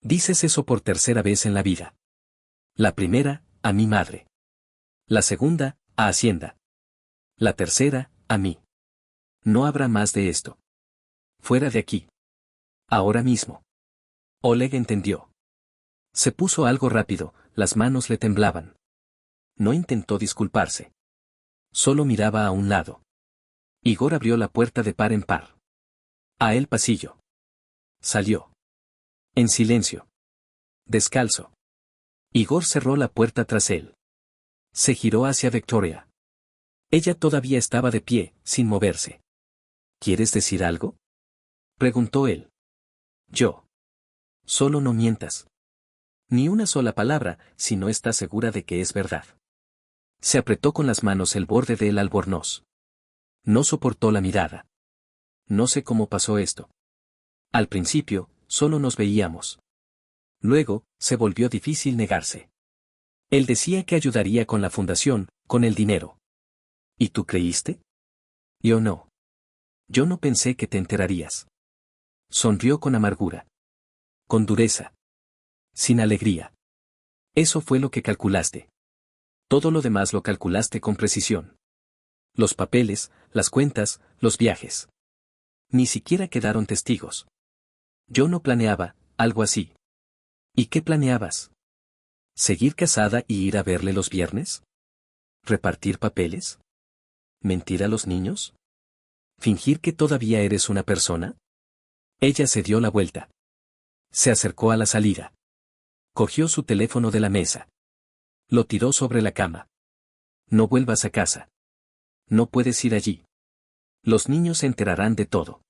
[SPEAKER 1] Dices eso por tercera vez en la vida. La primera, a mi madre. La segunda, a Hacienda. La tercera, a mí. No habrá más de esto. Fuera de aquí. Ahora mismo. Oleg entendió. Se puso algo rápido, las manos le temblaban. No intentó disculparse. Solo miraba a un lado. Igor abrió la puerta de par en par. A el pasillo. Salió. En silencio. Descalzo. Igor cerró la puerta tras él. Se giró hacia Victoria. Ella todavía estaba de pie, sin moverse. ¿Quieres decir algo? Preguntó él. Yo. Solo no mientas. Ni una sola palabra, si no estás segura de que es verdad. Se apretó con las manos el borde del albornoz. No soportó la mirada. No sé cómo pasó esto. Al principio, solo nos veíamos. Luego, se volvió difícil negarse. Él decía que ayudaría con la fundación, con el dinero. ¿Y tú creíste? Yo no. Yo no pensé que te enterarías. Sonrió con amargura. Con dureza. Sin alegría. Eso fue lo que calculaste. Todo lo demás lo calculaste con precisión. Los papeles, las cuentas, los viajes. Ni siquiera quedaron testigos. Yo no planeaba, algo así. ¿Y qué planeabas? ¿Seguir casada y ir a verle los viernes? ¿Repartir papeles? ¿Mentir a los niños? ¿Fingir que todavía eres una persona? Ella se dio la vuelta. Se acercó a la salida. Cogió su teléfono de la mesa. Lo tiró sobre la cama. No vuelvas a casa. No puedes ir allí. Los niños se enterarán de todo.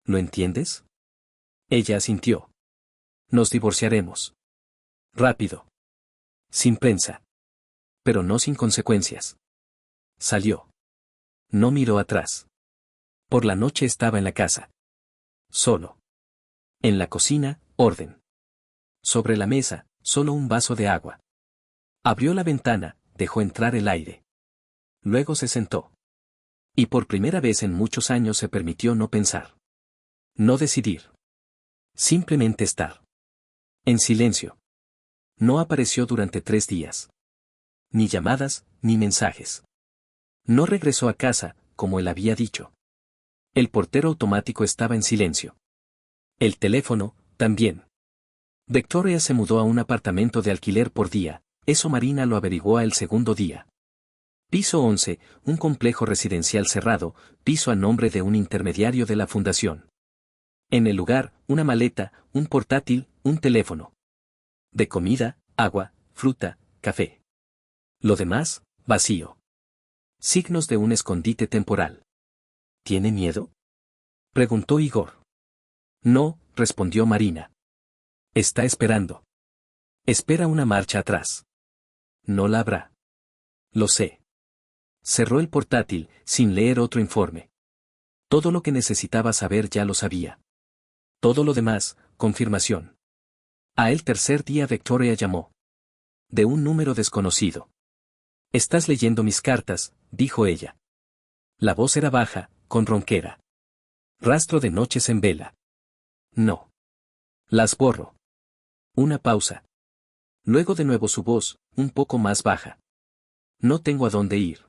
[SPEAKER 1] ¿Lo entiendes? Ella asintió. Nos divorciaremos. Rápido. Sin prensa. Pero no sin consecuencias. Salió. No miró atrás. Por la noche estaba en la casa. Solo. En la cocina, orden. Sobre la mesa, solo un vaso de agua. Abrió la ventana, dejó entrar el aire. Luego se sentó. Y por primera vez en muchos años se permitió no pensar. No decidir. Simplemente estar. En silencio. No apareció durante 3 días. Ni llamadas, ni mensajes. No regresó a casa, como él había dicho. El portero automático estaba en silencio. El teléfono, también. Victoria se mudó a un apartamento de alquiler por día, eso Marina lo averiguó el segundo día. Piso 11, un complejo residencial cerrado, piso a nombre de un intermediario de la fundación. En el lugar, una maleta, un portátil, un teléfono. De comida, agua, fruta, café. Lo demás, vacío. Signos de un escondite temporal. ¿Tiene miedo? Preguntó Igor. No, respondió Marina. Está esperando. Espera una marcha atrás. No la habrá. Lo sé. Cerró el portátil, sin leer otro informe. Todo lo que necesitaba saber ya lo sabía. Todo lo demás, confirmación. A el tercer día Victoria llamó. De un número desconocido. Estás leyendo mis cartas, dijo ella. La voz era baja, con ronquera. Rastro de noches en vela. No. Las borro. Una pausa. Luego de nuevo su voz, un poco más baja. No tengo a dónde ir.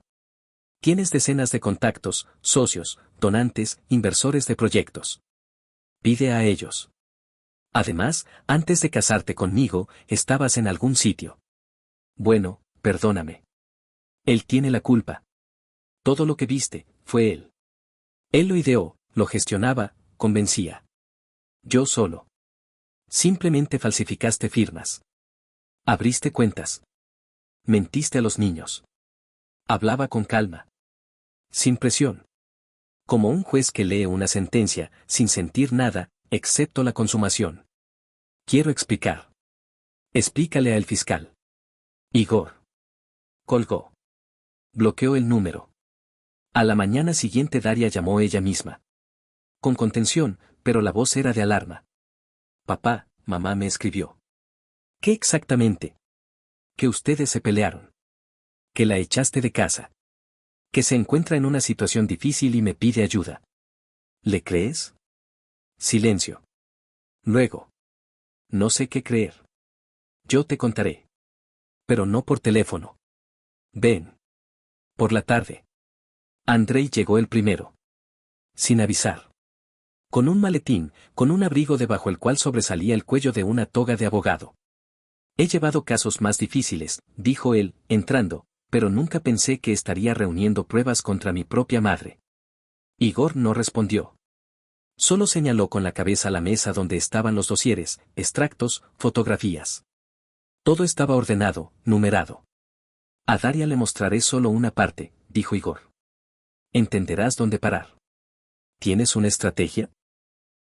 [SPEAKER 1] Tienes decenas de contactos, socios, donantes, inversores de proyectos. Pide a ellos. Además, antes de casarte conmigo, estabas en algún sitio. Bueno, perdóname. Él tiene la culpa. Todo lo que viste, fue él. Él lo ideó, lo gestionaba, convencía. Yo solo. Simplemente falsificaste firmas. Abriste cuentas. Mentiste a los niños. Hablaba con calma. Sin presión. Como un juez que lee una sentencia, sin sentir nada, excepto la consumación. Quiero explicar. Explícale al fiscal. Igor. Colgó. Bloqueó el número. A la mañana siguiente Daria llamó ella misma. Con contención, pero la voz era de alarma. Papá, mamá me escribió. ¿Qué exactamente? Que ustedes se pelearon. Que la echaste de casa. Que se encuentra en una situación difícil y me pide ayuda. ¿Le crees? Silencio. Luego. No sé qué creer. Yo te contaré. Pero no por teléfono. Ven. Por la tarde. Andrei llegó el primero. Sin avisar. Con un maletín, con un abrigo debajo el cual sobresalía el cuello de una toga de abogado. He llevado casos más difíciles, dijo él, entrando, pero nunca pensé que estaría reuniendo pruebas contra mi propia madre. Igor no respondió. Solo señaló con la cabeza la mesa donde estaban los dosieres, extractos, fotografías. Todo estaba ordenado, numerado. A Daria le mostraré solo una parte, dijo Igor. Entenderás dónde parar. ¿Tienes una estrategia?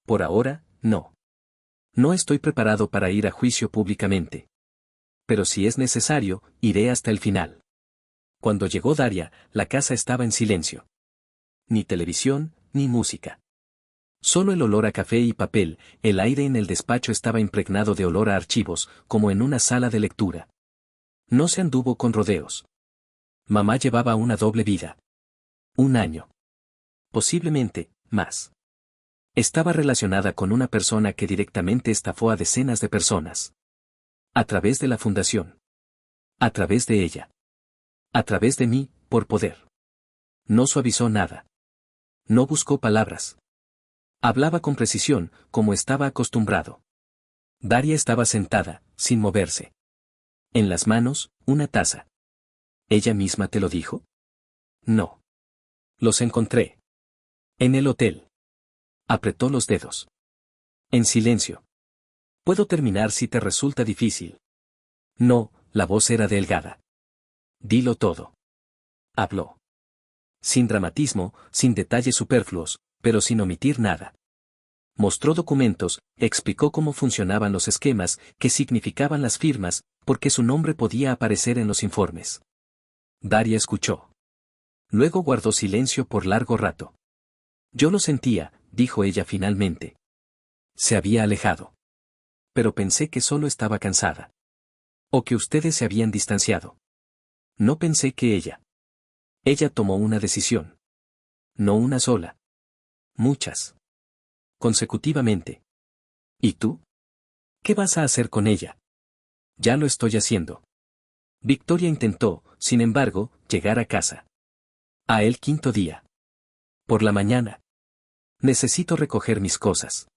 [SPEAKER 1] Por ahora, no. No estoy preparado para ir a juicio públicamente. Pero si es necesario, iré hasta el final. Cuando llegó Daria, la casa estaba en silencio. Ni televisión, ni música. Solo el olor a café y papel, el aire en el despacho estaba impregnado de olor a archivos, como en una sala de lectura. No se anduvo con rodeos. Mamá llevaba una doble vida. 1 año. Posiblemente, más. Estaba relacionada con una persona que directamente estafó a decenas de personas. A través de la fundación. A través de ella. A través de mí, por poder. No suavizó nada. No buscó palabras. Hablaba con precisión, como estaba acostumbrado. Daria estaba sentada, sin moverse. En las manos, una taza. ¿Ella misma te lo dijo? No. Los encontré. En el hotel. Apretó los dedos. En silencio. Puedo terminar si te resulta difícil. No, la voz era delgada. Dilo todo. Habló. Sin dramatismo, sin detalles superfluos, pero sin omitir nada. Mostró documentos, explicó cómo funcionaban los esquemas, qué significaban las firmas, por qué su nombre podía aparecer en los informes. Daria escuchó. Luego guardó silencio por largo rato. Yo lo sentía, dijo ella finalmente. Se había alejado. Pero pensé que solo estaba cansada. O que ustedes se habían distanciado. No pensé que ella. Ella tomó una decisión. No una sola. Muchas. Consecutivamente. ¿Y tú? ¿Qué vas a hacer con ella? Ya lo estoy haciendo. Victoria intentó, sin embargo, llegar a casa. A el quinto día. Por la mañana. Necesito recoger mis cosas.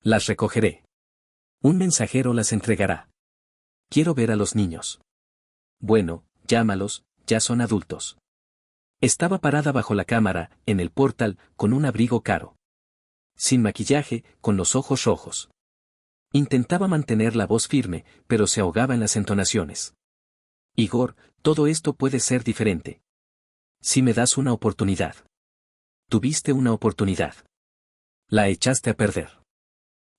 [SPEAKER 1] Las recogeré. Un mensajero las entregará. Quiero ver a los niños. Bueno, llámalos, ya son adultos. Estaba parada bajo la cámara, en el portal, con un abrigo caro. Sin maquillaje, con los ojos rojos. Intentaba mantener la voz firme, pero se ahogaba en las entonaciones. Igor, todo esto puede ser diferente. Si me das una oportunidad. Tuviste una oportunidad. La echaste a perder.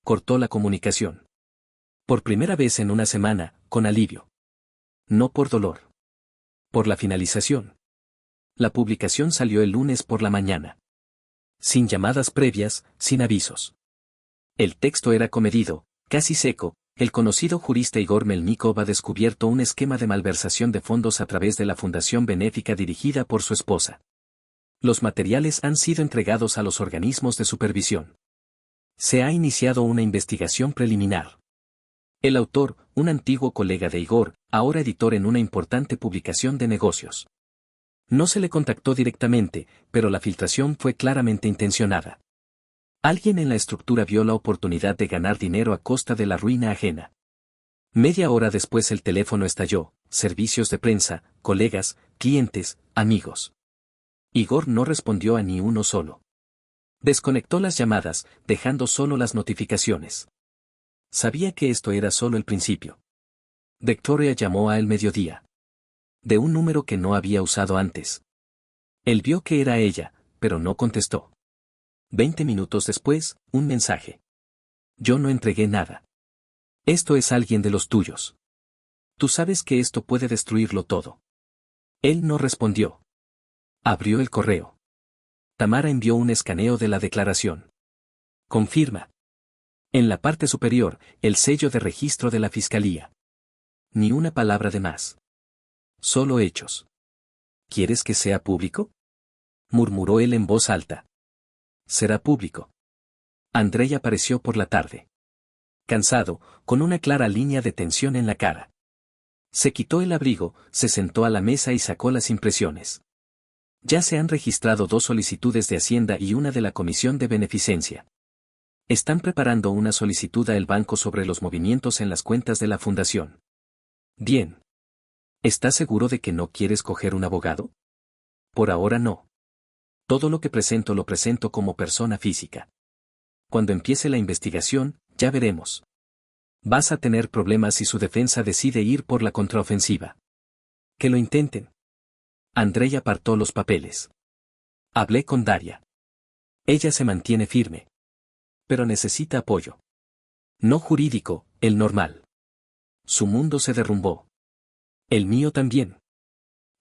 [SPEAKER 1] Cortó la comunicación. Por primera vez en una semana, con alivio. No por dolor. Por la finalización. La publicación salió el lunes por la mañana. Sin llamadas previas, sin avisos. El texto era comedido, casi seco. El conocido jurista Igor Melnikov ha descubierto un esquema de malversación de fondos a través de la fundación benéfica dirigida por su esposa. Los materiales han sido entregados a los organismos de supervisión. Se ha iniciado una investigación preliminar. El autor, un antiguo colega de Igor, ahora editor en una importante publicación de negocios. No se le contactó directamente, pero la filtración fue claramente intencionada. Alguien en la estructura vio la oportunidad de ganar dinero a costa de la ruina ajena. Media hora después el teléfono estalló, servicios de prensa, colegas, clientes, amigos. Igor no respondió a ni uno solo. Desconectó las llamadas, dejando solo las notificaciones. Sabía que esto era solo el principio. Victoria llamó al mediodía. De un número que no había usado antes. Él vio que era ella, pero no contestó. 20 minutos después, un mensaje. Yo no entregué nada. Esto es alguien de los tuyos. Tú sabes que esto puede destruirlo todo. Él no respondió. Abrió el correo. Tamara envió un escaneo de la declaración. Confirma. En la parte superior, el sello de registro de la fiscalía. Ni una palabra de más. Solo hechos. ¿Quieres que sea público? Murmuró él en voz alta. Será público. Andrei apareció por la tarde. Cansado, con una clara línea de tensión en la cara. Se quitó el abrigo, se sentó a la mesa y sacó las impresiones. Ya se han registrado 2 solicitudes de Hacienda y una de la Comisión de Beneficencia. Están preparando una solicitud al banco sobre los movimientos en las cuentas de la fundación. Bien. ¿Estás seguro de que no quieres coger un abogado? Por ahora no. Todo lo que presento lo presento como persona física. Cuando empiece la investigación, ya veremos. Vas a tener problemas si su defensa decide ir por la contraofensiva. Que lo intenten. Andrei apartó los papeles. Hablé con Daria. Ella se mantiene firme. Pero necesita apoyo. No jurídico, el normal. Su mundo se derrumbó. El mío también.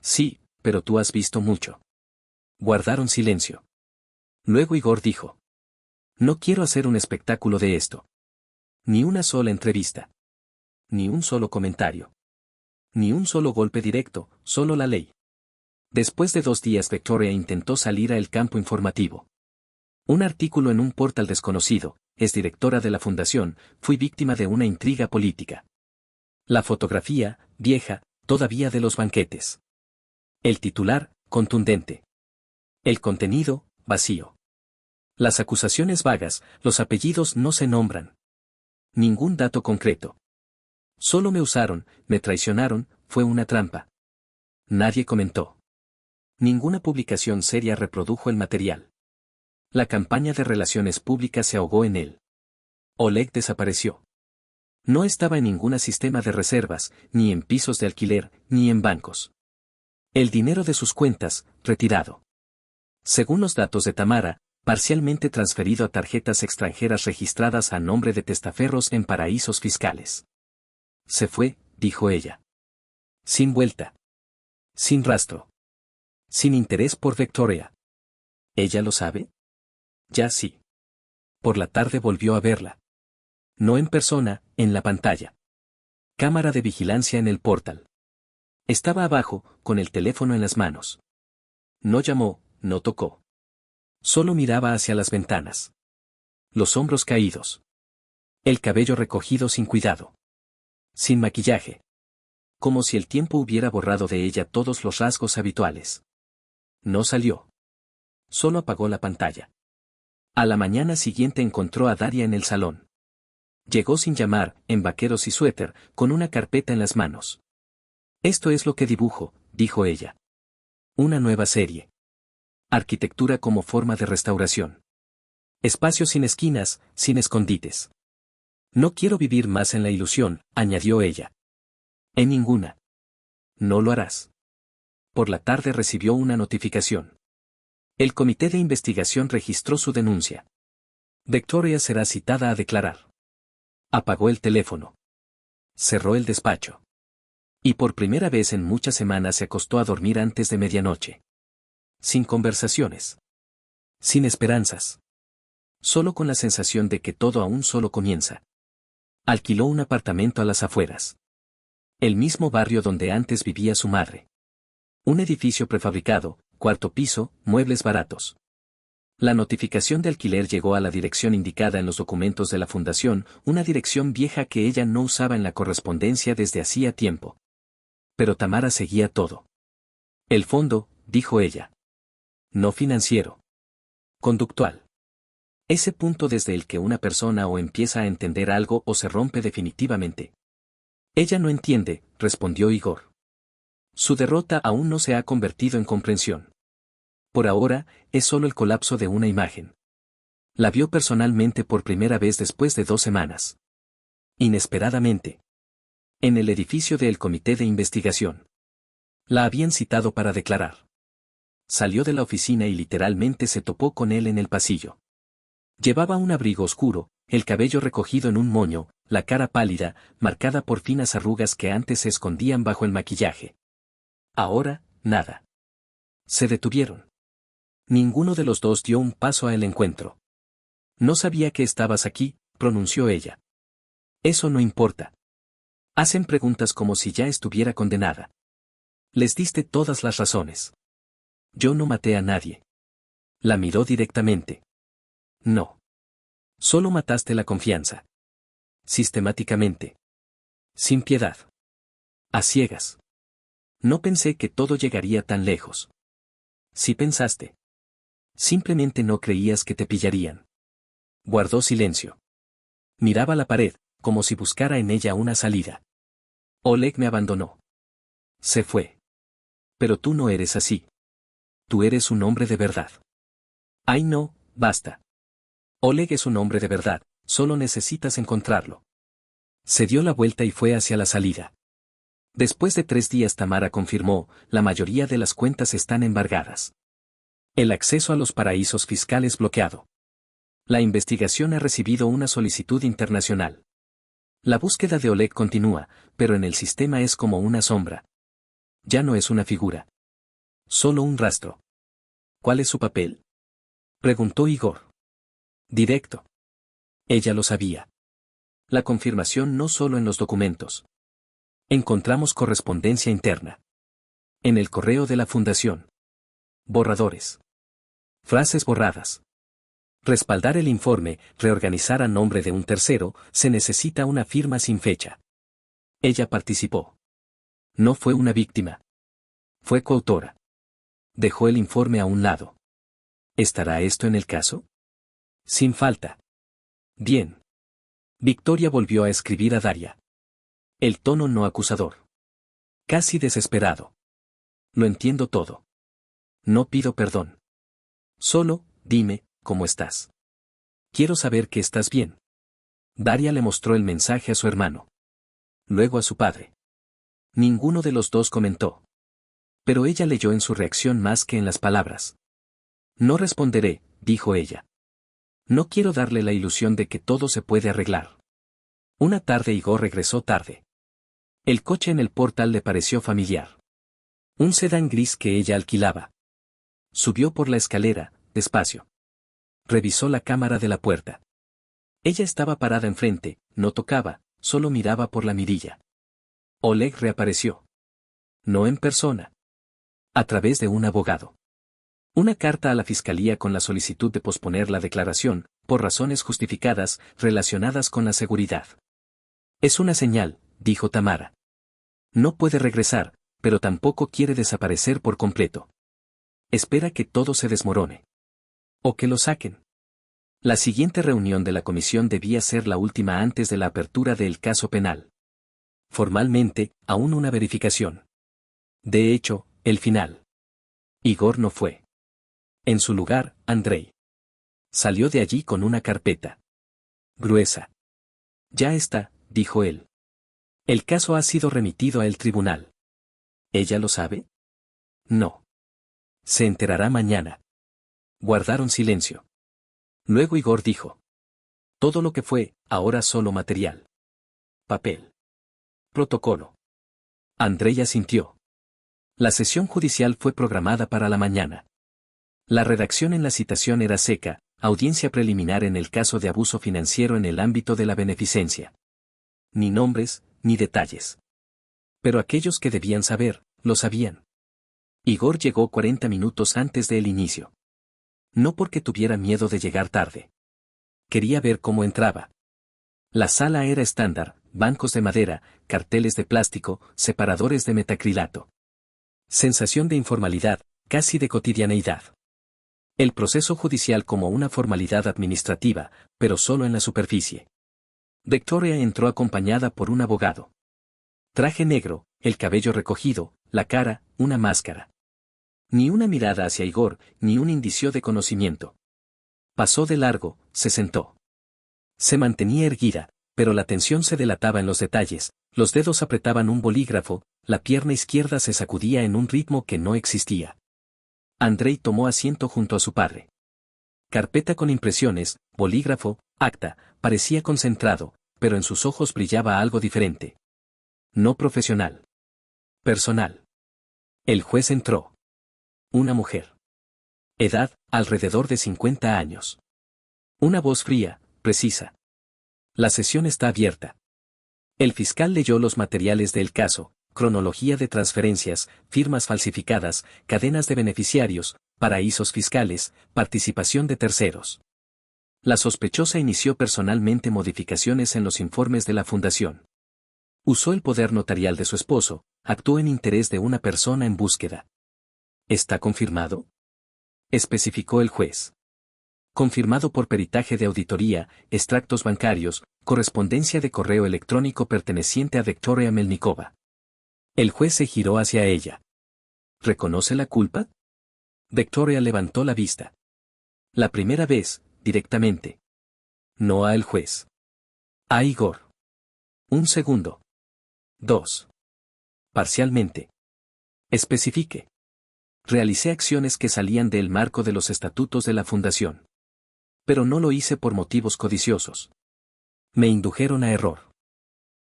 [SPEAKER 1] Sí, pero tú has visto mucho. Guardaron silencio. Luego Igor dijo. No quiero hacer un espectáculo de esto. Ni una sola entrevista. Ni un solo comentario. Ni un solo golpe directo, solo la ley. Después de 2 días Victoria intentó salir al campo informativo. Un artículo en un portal desconocido, es directora de la fundación, fui víctima de una intriga política. La fotografía, vieja, todavía de los banquetes. El titular, contundente. El contenido, vacío. Las acusaciones vagas, los apellidos no se nombran. Ningún dato concreto. Solo me usaron, me traicionaron, fue una trampa. Nadie comentó. Ninguna publicación seria reprodujo el material. La campaña de relaciones públicas se ahogó en él. Oleg desapareció. No estaba en ningún sistema de reservas, ni en pisos de alquiler, ni en bancos. El dinero de sus cuentas, retirado. Según los datos de Tamara, parcialmente transferido a tarjetas extranjeras registradas a nombre de testaferros en paraísos fiscales. Se fue, dijo ella. Sin vuelta. Sin rastro. Sin interés por Victoria. ¿Ella lo sabe? Ya sí. Por la tarde volvió a verla. No en persona, en la pantalla. Cámara de vigilancia en el portal. Estaba abajo, con el teléfono en las manos. No llamó, no tocó. Solo miraba hacia las ventanas. Los hombros caídos. El cabello recogido sin cuidado. Sin maquillaje. Como si el tiempo hubiera borrado de ella todos los rasgos habituales. No salió. Solo apagó la pantalla. A la mañana siguiente encontró a Daria en el salón. Llegó sin llamar, en vaqueros y suéter, con una carpeta en las manos. Esto es lo que dibujo, dijo ella. Una nueva serie. Arquitectura como forma de restauración. Espacios sin esquinas, sin escondites. No quiero vivir más en la ilusión, añadió ella. En ninguna. No lo harás. Por la tarde recibió una notificación. El comité de investigación registró su denuncia. Victoria será citada a declarar. Apagó el teléfono. Cerró el despacho. Y por primera vez en muchas semanas se acostó a dormir antes de medianoche. Sin conversaciones. Sin esperanzas. Solo con la sensación de que todo aún solo comienza. Alquiló un apartamento a las afueras. El mismo barrio donde antes vivía su madre. Un edificio prefabricado, cuarto piso, muebles baratos. La notificación de alquiler llegó a la dirección indicada en los documentos de la fundación, una dirección vieja que ella no usaba en la correspondencia desde hacía tiempo. Pero Tamara seguía todo. El fondo, dijo ella. No financiero. Conductual. Ese punto desde el que una persona o empieza a entender algo o se rompe definitivamente. Ella no entiende, respondió Igor. Su derrota aún no se ha convertido en comprensión. Por ahora, es solo el colapso de una imagen. La vio personalmente por primera vez después de 2 semanas. Inesperadamente. En el edificio del comité de investigación. La habían citado para declarar. Salió de la oficina y literalmente se topó con él en el pasillo. Llevaba un abrigo oscuro, el cabello recogido en un moño, la cara pálida, marcada por finas arrugas que antes se escondían bajo el maquillaje. Ahora, nada. Se detuvieron. Ninguno de los dos dio un paso al encuentro. No sabía que estabas aquí, pronunció ella. Eso no importa. Hacen preguntas como si ya estuviera condenada. Les diste todas las razones. Yo no maté a nadie. La miró directamente. No. Solo mataste la confianza. Sistemáticamente. Sin piedad. A ciegas. No pensé que todo llegaría tan lejos. Sí pensaste. Simplemente no creías que te pillarían. Guardó silencio. Miraba la pared, como si buscara en ella una salida. Oleg me abandonó. Se fue. Pero tú no eres así. Tú eres un hombre de verdad. Ay no, basta. Oleg es un hombre de verdad, solo necesitas encontrarlo. Se dio la vuelta y fue hacia la salida. Después de 3 días Tamara confirmó, la mayoría de las cuentas están embargadas. El acceso a los paraísos fiscales bloqueado. La investigación ha recibido una solicitud internacional. La búsqueda de Oleg continúa, pero en el sistema es como una sombra. Ya no es una figura. Solo un rastro. ¿Cuál es su papel? Preguntó Igor. Directo. Ella lo sabía. La confirmación no solo en los documentos. Encontramos correspondencia interna. En el correo de la fundación. Borradores. Frases borradas. Respaldar el informe, reorganizar a nombre de un tercero, se necesita una firma sin fecha. Ella participó. No fue una víctima. Fue coautora. Dejó el informe a un lado. ¿Estará esto en el caso? Sin falta. Bien. Victoria volvió a escribir a Daria. El tono no acusador. Casi desesperado. Lo entiendo todo. No pido perdón. Solo, dime, ¿cómo estás? Quiero saber que estás bien. Daria le mostró el mensaje a su hermano. Luego a su padre. Ninguno de los dos comentó. Pero ella leyó en su reacción más que en las palabras. No responderé, dijo ella. No quiero darle la ilusión de que todo se puede arreglar. Una tarde Igor regresó tarde. El coche en el portal le pareció familiar. Un sedán gris que ella alquilaba. Subió por la escalera, despacio. Revisó la cámara de la puerta. Ella estaba parada enfrente, no tocaba, solo miraba por la mirilla. Oleg reapareció. No en persona. A través de un abogado. Una carta a la fiscalía con la solicitud de posponer la declaración, por razones justificadas, relacionadas con la seguridad. Es una señal, dijo Tamara. No puede regresar, pero tampoco quiere desaparecer por completo. Espera que todo se desmorone. O que lo saquen. La siguiente reunión de la comisión debía ser la última antes de la apertura del caso penal. Formalmente, aún una verificación. De hecho, el final. Igor no fue. En su lugar, Andrei. Salió de allí con una carpeta. Gruesa. Ya está, dijo él. El caso ha sido remitido al tribunal. ¿Ella lo sabe? No. Se enterará mañana. Guardaron silencio. Luego Igor dijo. Todo lo que fue, ahora solo material. Papel. Protocolo. Andrei asintió. La sesión judicial fue programada para la mañana. La redacción en la citación era seca, audiencia preliminar en el caso de abuso financiero en el ámbito de la beneficencia. Ni nombres, ni detalles. Pero aquellos que debían saber, lo sabían. Igor llegó 40 minutos antes del inicio. No porque tuviera miedo de llegar tarde. Quería ver cómo entraba. La sala era estándar, bancos de madera, carteles de plástico, separadores de metacrilato. Sensación de informalidad, casi de cotidianeidad. El proceso judicial como una formalidad administrativa, pero solo en la superficie. Victoria entró acompañada por un abogado. Traje negro, el cabello recogido, la cara, una máscara. Ni una mirada hacia Igor, ni un indicio de conocimiento. Pasó de largo, se sentó. Se mantenía erguida, pero la tensión se delataba en los detalles, los dedos apretaban un bolígrafo, la pierna izquierda se sacudía en un ritmo que no existía. Andrei tomó asiento junto a su padre. Carpeta con impresiones, bolígrafo, acta, parecía concentrado, pero en sus ojos brillaba algo diferente. No profesional. Personal. El juez entró. Una mujer. Edad, alrededor de 50 años. Una voz fría, precisa. La sesión está abierta. El fiscal leyó los materiales del caso, cronología de transferencias, firmas falsificadas, cadenas de beneficiarios, paraísos fiscales, participación de terceros. La sospechosa inició personalmente modificaciones en los informes de la fundación. Usó el poder notarial de su esposo, actuó en interés de una persona en búsqueda. ¿Está confirmado?, especificó el juez. Confirmado por peritaje de auditoría, extractos bancarios, correspondencia de correo electrónico perteneciente a Victoria Melnikova. El juez se giró hacia ella. ¿Reconoce la culpa? Victoria levantó la vista. La primera vez, directamente. No a el juez. A Igor. Un segundo. 2. Parcialmente. Especifique. Realicé acciones que salían del marco de los estatutos de la fundación. Pero no lo hice por motivos codiciosos. Me indujeron a error.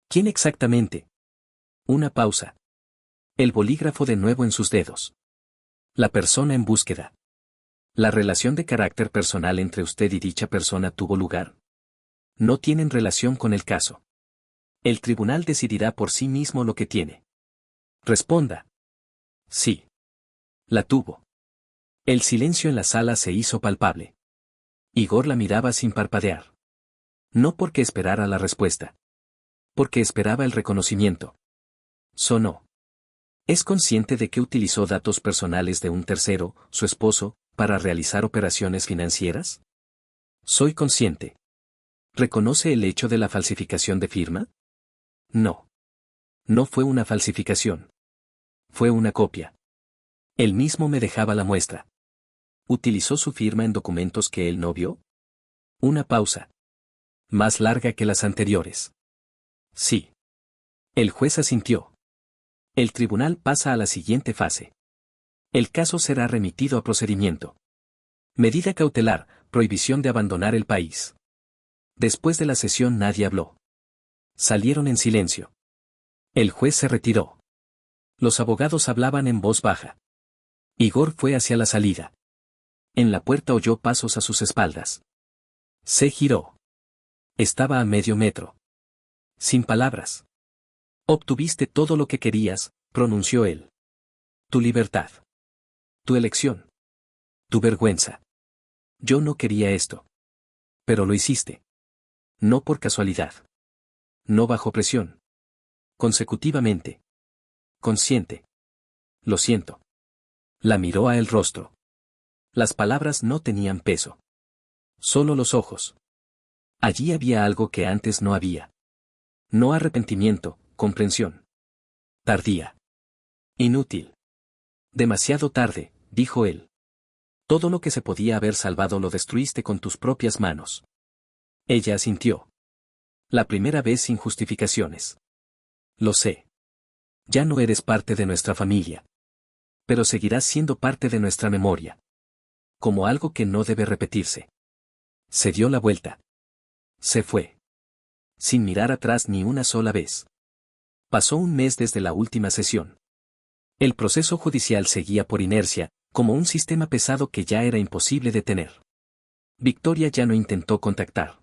[SPEAKER 1] ¿Quién exactamente? Una pausa. El bolígrafo de nuevo en sus dedos. La persona en búsqueda. ¿La relación de carácter personal entre usted y dicha persona tuvo lugar? No tienen relación con el caso. El tribunal decidirá por sí mismo lo que tiene. Responda. Sí. La tuvo. El silencio en la sala se hizo palpable. Igor la miraba sin parpadear. No porque esperara la respuesta. Porque esperaba el reconocimiento. Sonó. ¿Es consciente de que utilizó datos personales de un tercero, su esposo, para realizar operaciones financieras? Soy consciente. ¿Reconoce el hecho de la falsificación de firma? No. No fue una falsificación. Fue una copia. Él mismo me dejaba la muestra. ¿Utilizó su firma en documentos que él no vio? Una pausa. Más larga que las anteriores. Sí. El juez asintió. El tribunal pasa a la siguiente fase. El caso será remitido a procedimiento. Medida cautelar, prohibición de abandonar el país. Después de la sesión nadie habló. Salieron en silencio. El juez se retiró. Los abogados hablaban en voz baja. Igor fue hacia la salida. En la puerta oyó pasos a sus espaldas. Se giró. Estaba a medio metro. Sin palabras. Obtuviste todo lo que querías, pronunció él. Tu libertad. Tu elección. Tu vergüenza. Yo no quería esto. Pero lo hiciste. No por casualidad. No bajo presión. Consecutivamente. Consciente. Lo siento. La miró a el rostro. Las palabras no tenían peso. Solo los ojos. Allí había algo que antes no había. No arrepentimiento, comprensión. Tardía. Inútil. Demasiado tarde, dijo él. Todo lo que se podía haber salvado lo destruiste con tus propias manos. Ella asintió. La primera vez sin justificaciones. Lo sé. Ya no eres parte de nuestra familia. Pero seguirás siendo parte de nuestra memoria. Como algo que no debe repetirse. Se dio la vuelta. Se fue. Sin mirar atrás ni una sola vez. Pasó un mes desde la última sesión. El proceso judicial seguía por inercia, como un sistema pesado que ya era imposible detener. Victoria ya no intentó contactar.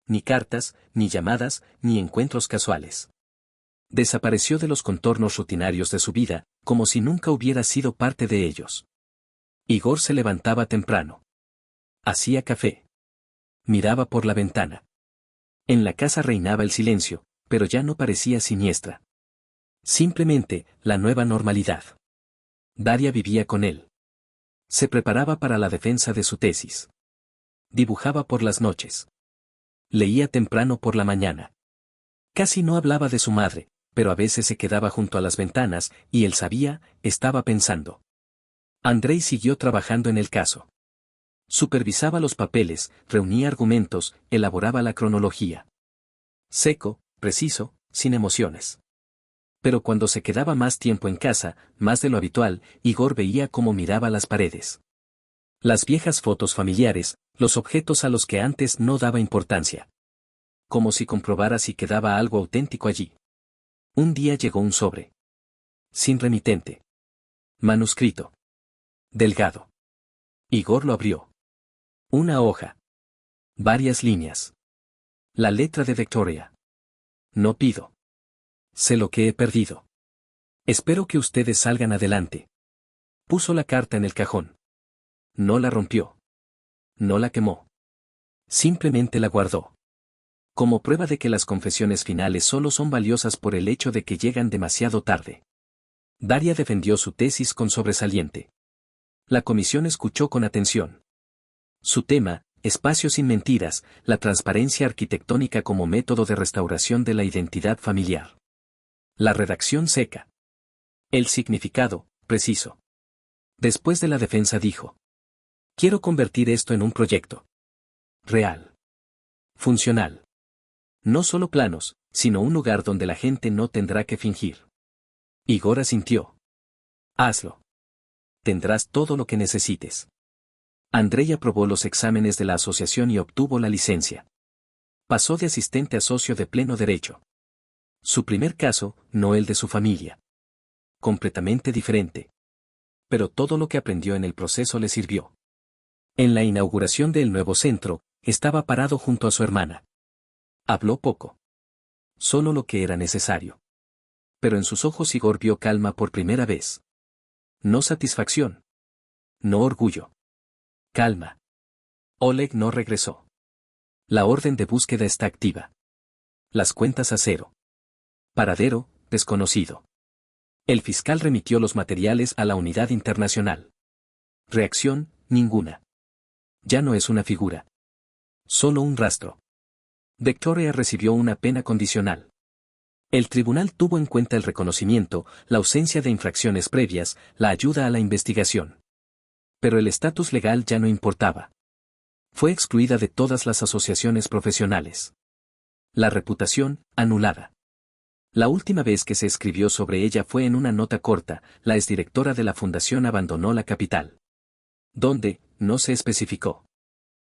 [SPEAKER 1] Ni cartas, ni llamadas, ni encuentros casuales. Desapareció de los contornos rutinarios de su vida, como si nunca hubiera sido parte de ellos. Igor se levantaba temprano. Hacía café. Miraba por la ventana. En la casa reinaba el silencio, pero ya no parecía siniestra. Simplemente, la nueva normalidad. Daria vivía con él. Se preparaba para la defensa de su tesis. Dibujaba por las noches. Leía temprano por la mañana. Casi no hablaba de su madre, pero a veces se quedaba junto a las ventanas, y él sabía, estaba pensando. Andrei siguió trabajando en el caso. Supervisaba los papeles, reunía argumentos, elaboraba la cronología. Seco, preciso, sin emociones. Pero cuando se quedaba más tiempo en casa, más de lo habitual, Igor veía cómo miraba las paredes. Las viejas fotos familiares, los objetos a los que antes no daba importancia. Como si comprobara si quedaba algo auténtico allí. Un día llegó un sobre. Sin remitente. Manuscrito. Delgado. Igor lo abrió. Una hoja. Varias líneas. La letra de Victoria. No pido. Sé lo que he perdido. Espero que ustedes salgan adelante. Puso la carta en el cajón. No la rompió. No la quemó. Simplemente la guardó. Como prueba de que las confesiones finales solo son valiosas por el hecho de que llegan demasiado tarde. Daria defendió su tesis con sobresaliente. La comisión escuchó con atención. Su tema, Espacio sin mentiras, la transparencia arquitectónica como método de restauración de la identidad familiar. La redacción seca. El significado, preciso. Después de la defensa dijo. Quiero convertir esto en un proyecto. Real. Funcional. No solo planos, sino un lugar donde la gente no tendrá que fingir. Igor asintió. Hazlo. Tendrás todo lo que necesites. Andrei aprobó los exámenes de la asociación y obtuvo la licencia. Pasó de asistente a socio de pleno derecho. Su primer caso, no el de su familia. Completamente diferente. Pero todo lo que aprendió en el proceso le sirvió. En la inauguración del nuevo centro, estaba parado junto a su hermana. Habló poco. Solo lo que era necesario. Pero en sus ojos Igor vio calma por primera vez. No satisfacción. No orgullo. Calma. Oleg no regresó. La orden de búsqueda está activa. Las cuentas a cero. Paradero, desconocido. El fiscal remitió los materiales a la unidad internacional. Reacción, ninguna. Ya no es una figura. Solo un rastro. Victoria recibió una pena condicional. El tribunal tuvo en cuenta el reconocimiento, la ausencia de infracciones previas, la ayuda a la investigación. Pero el estatus legal ya no importaba. Fue excluida de todas las asociaciones profesionales. La reputación, anulada. La última vez que se escribió sobre ella fue en una nota corta, la exdirectora de la fundación abandonó la capital. ¿Dónde? No se especificó.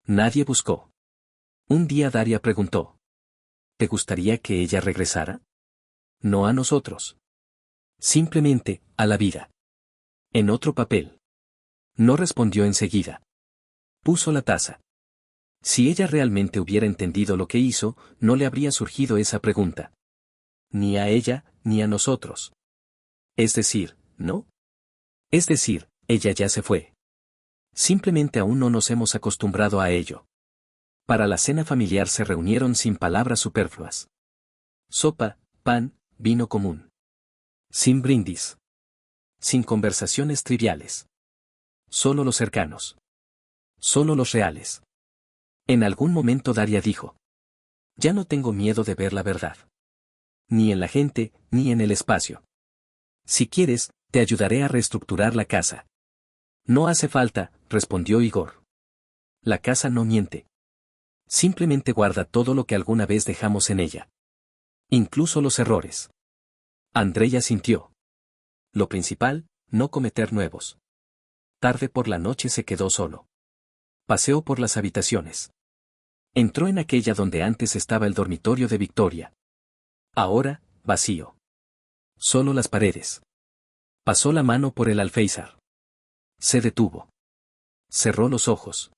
[SPEAKER 1] Nadie buscó. Un día Daria preguntó. ¿Te gustaría que ella regresara? No a nosotros. Simplemente, a la vida. En otro papel. No respondió enseguida. Puso la taza. Si ella realmente hubiera entendido lo que hizo, no le habría surgido esa pregunta. Ni a ella, ni a nosotros. Es decir, ¿no? Es decir, ella ya se fue. Simplemente aún no nos hemos acostumbrado a ello. Para la cena familiar se reunieron sin palabras superfluas. Sopa, pan, vino común. Sin brindis. Sin conversaciones triviales. Solo los cercanos. Solo los reales. En algún momento Daria dijo. Ya no tengo miedo de ver la verdad. Ni en la gente, ni en el espacio. Si quieres, te ayudaré a reestructurar la casa. No hace falta, respondió Igor. La casa no miente. Simplemente guarda todo lo que alguna vez dejamos en ella. Incluso los errores. Andreya sintió. Lo principal, no cometer nuevos. Tarde por la noche se quedó solo. Paseó por las habitaciones. Entró en aquella donde antes estaba el dormitorio de Victoria. Ahora, vacío. Solo las paredes. Pasó la mano por el alféizar. Se detuvo. Cerró los ojos.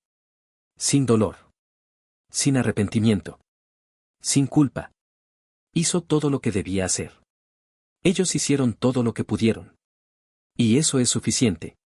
[SPEAKER 1] Sin dolor. Sin arrepentimiento. Sin culpa. Hizo todo lo que debía hacer. Ellos hicieron todo lo que pudieron. Y eso es suficiente.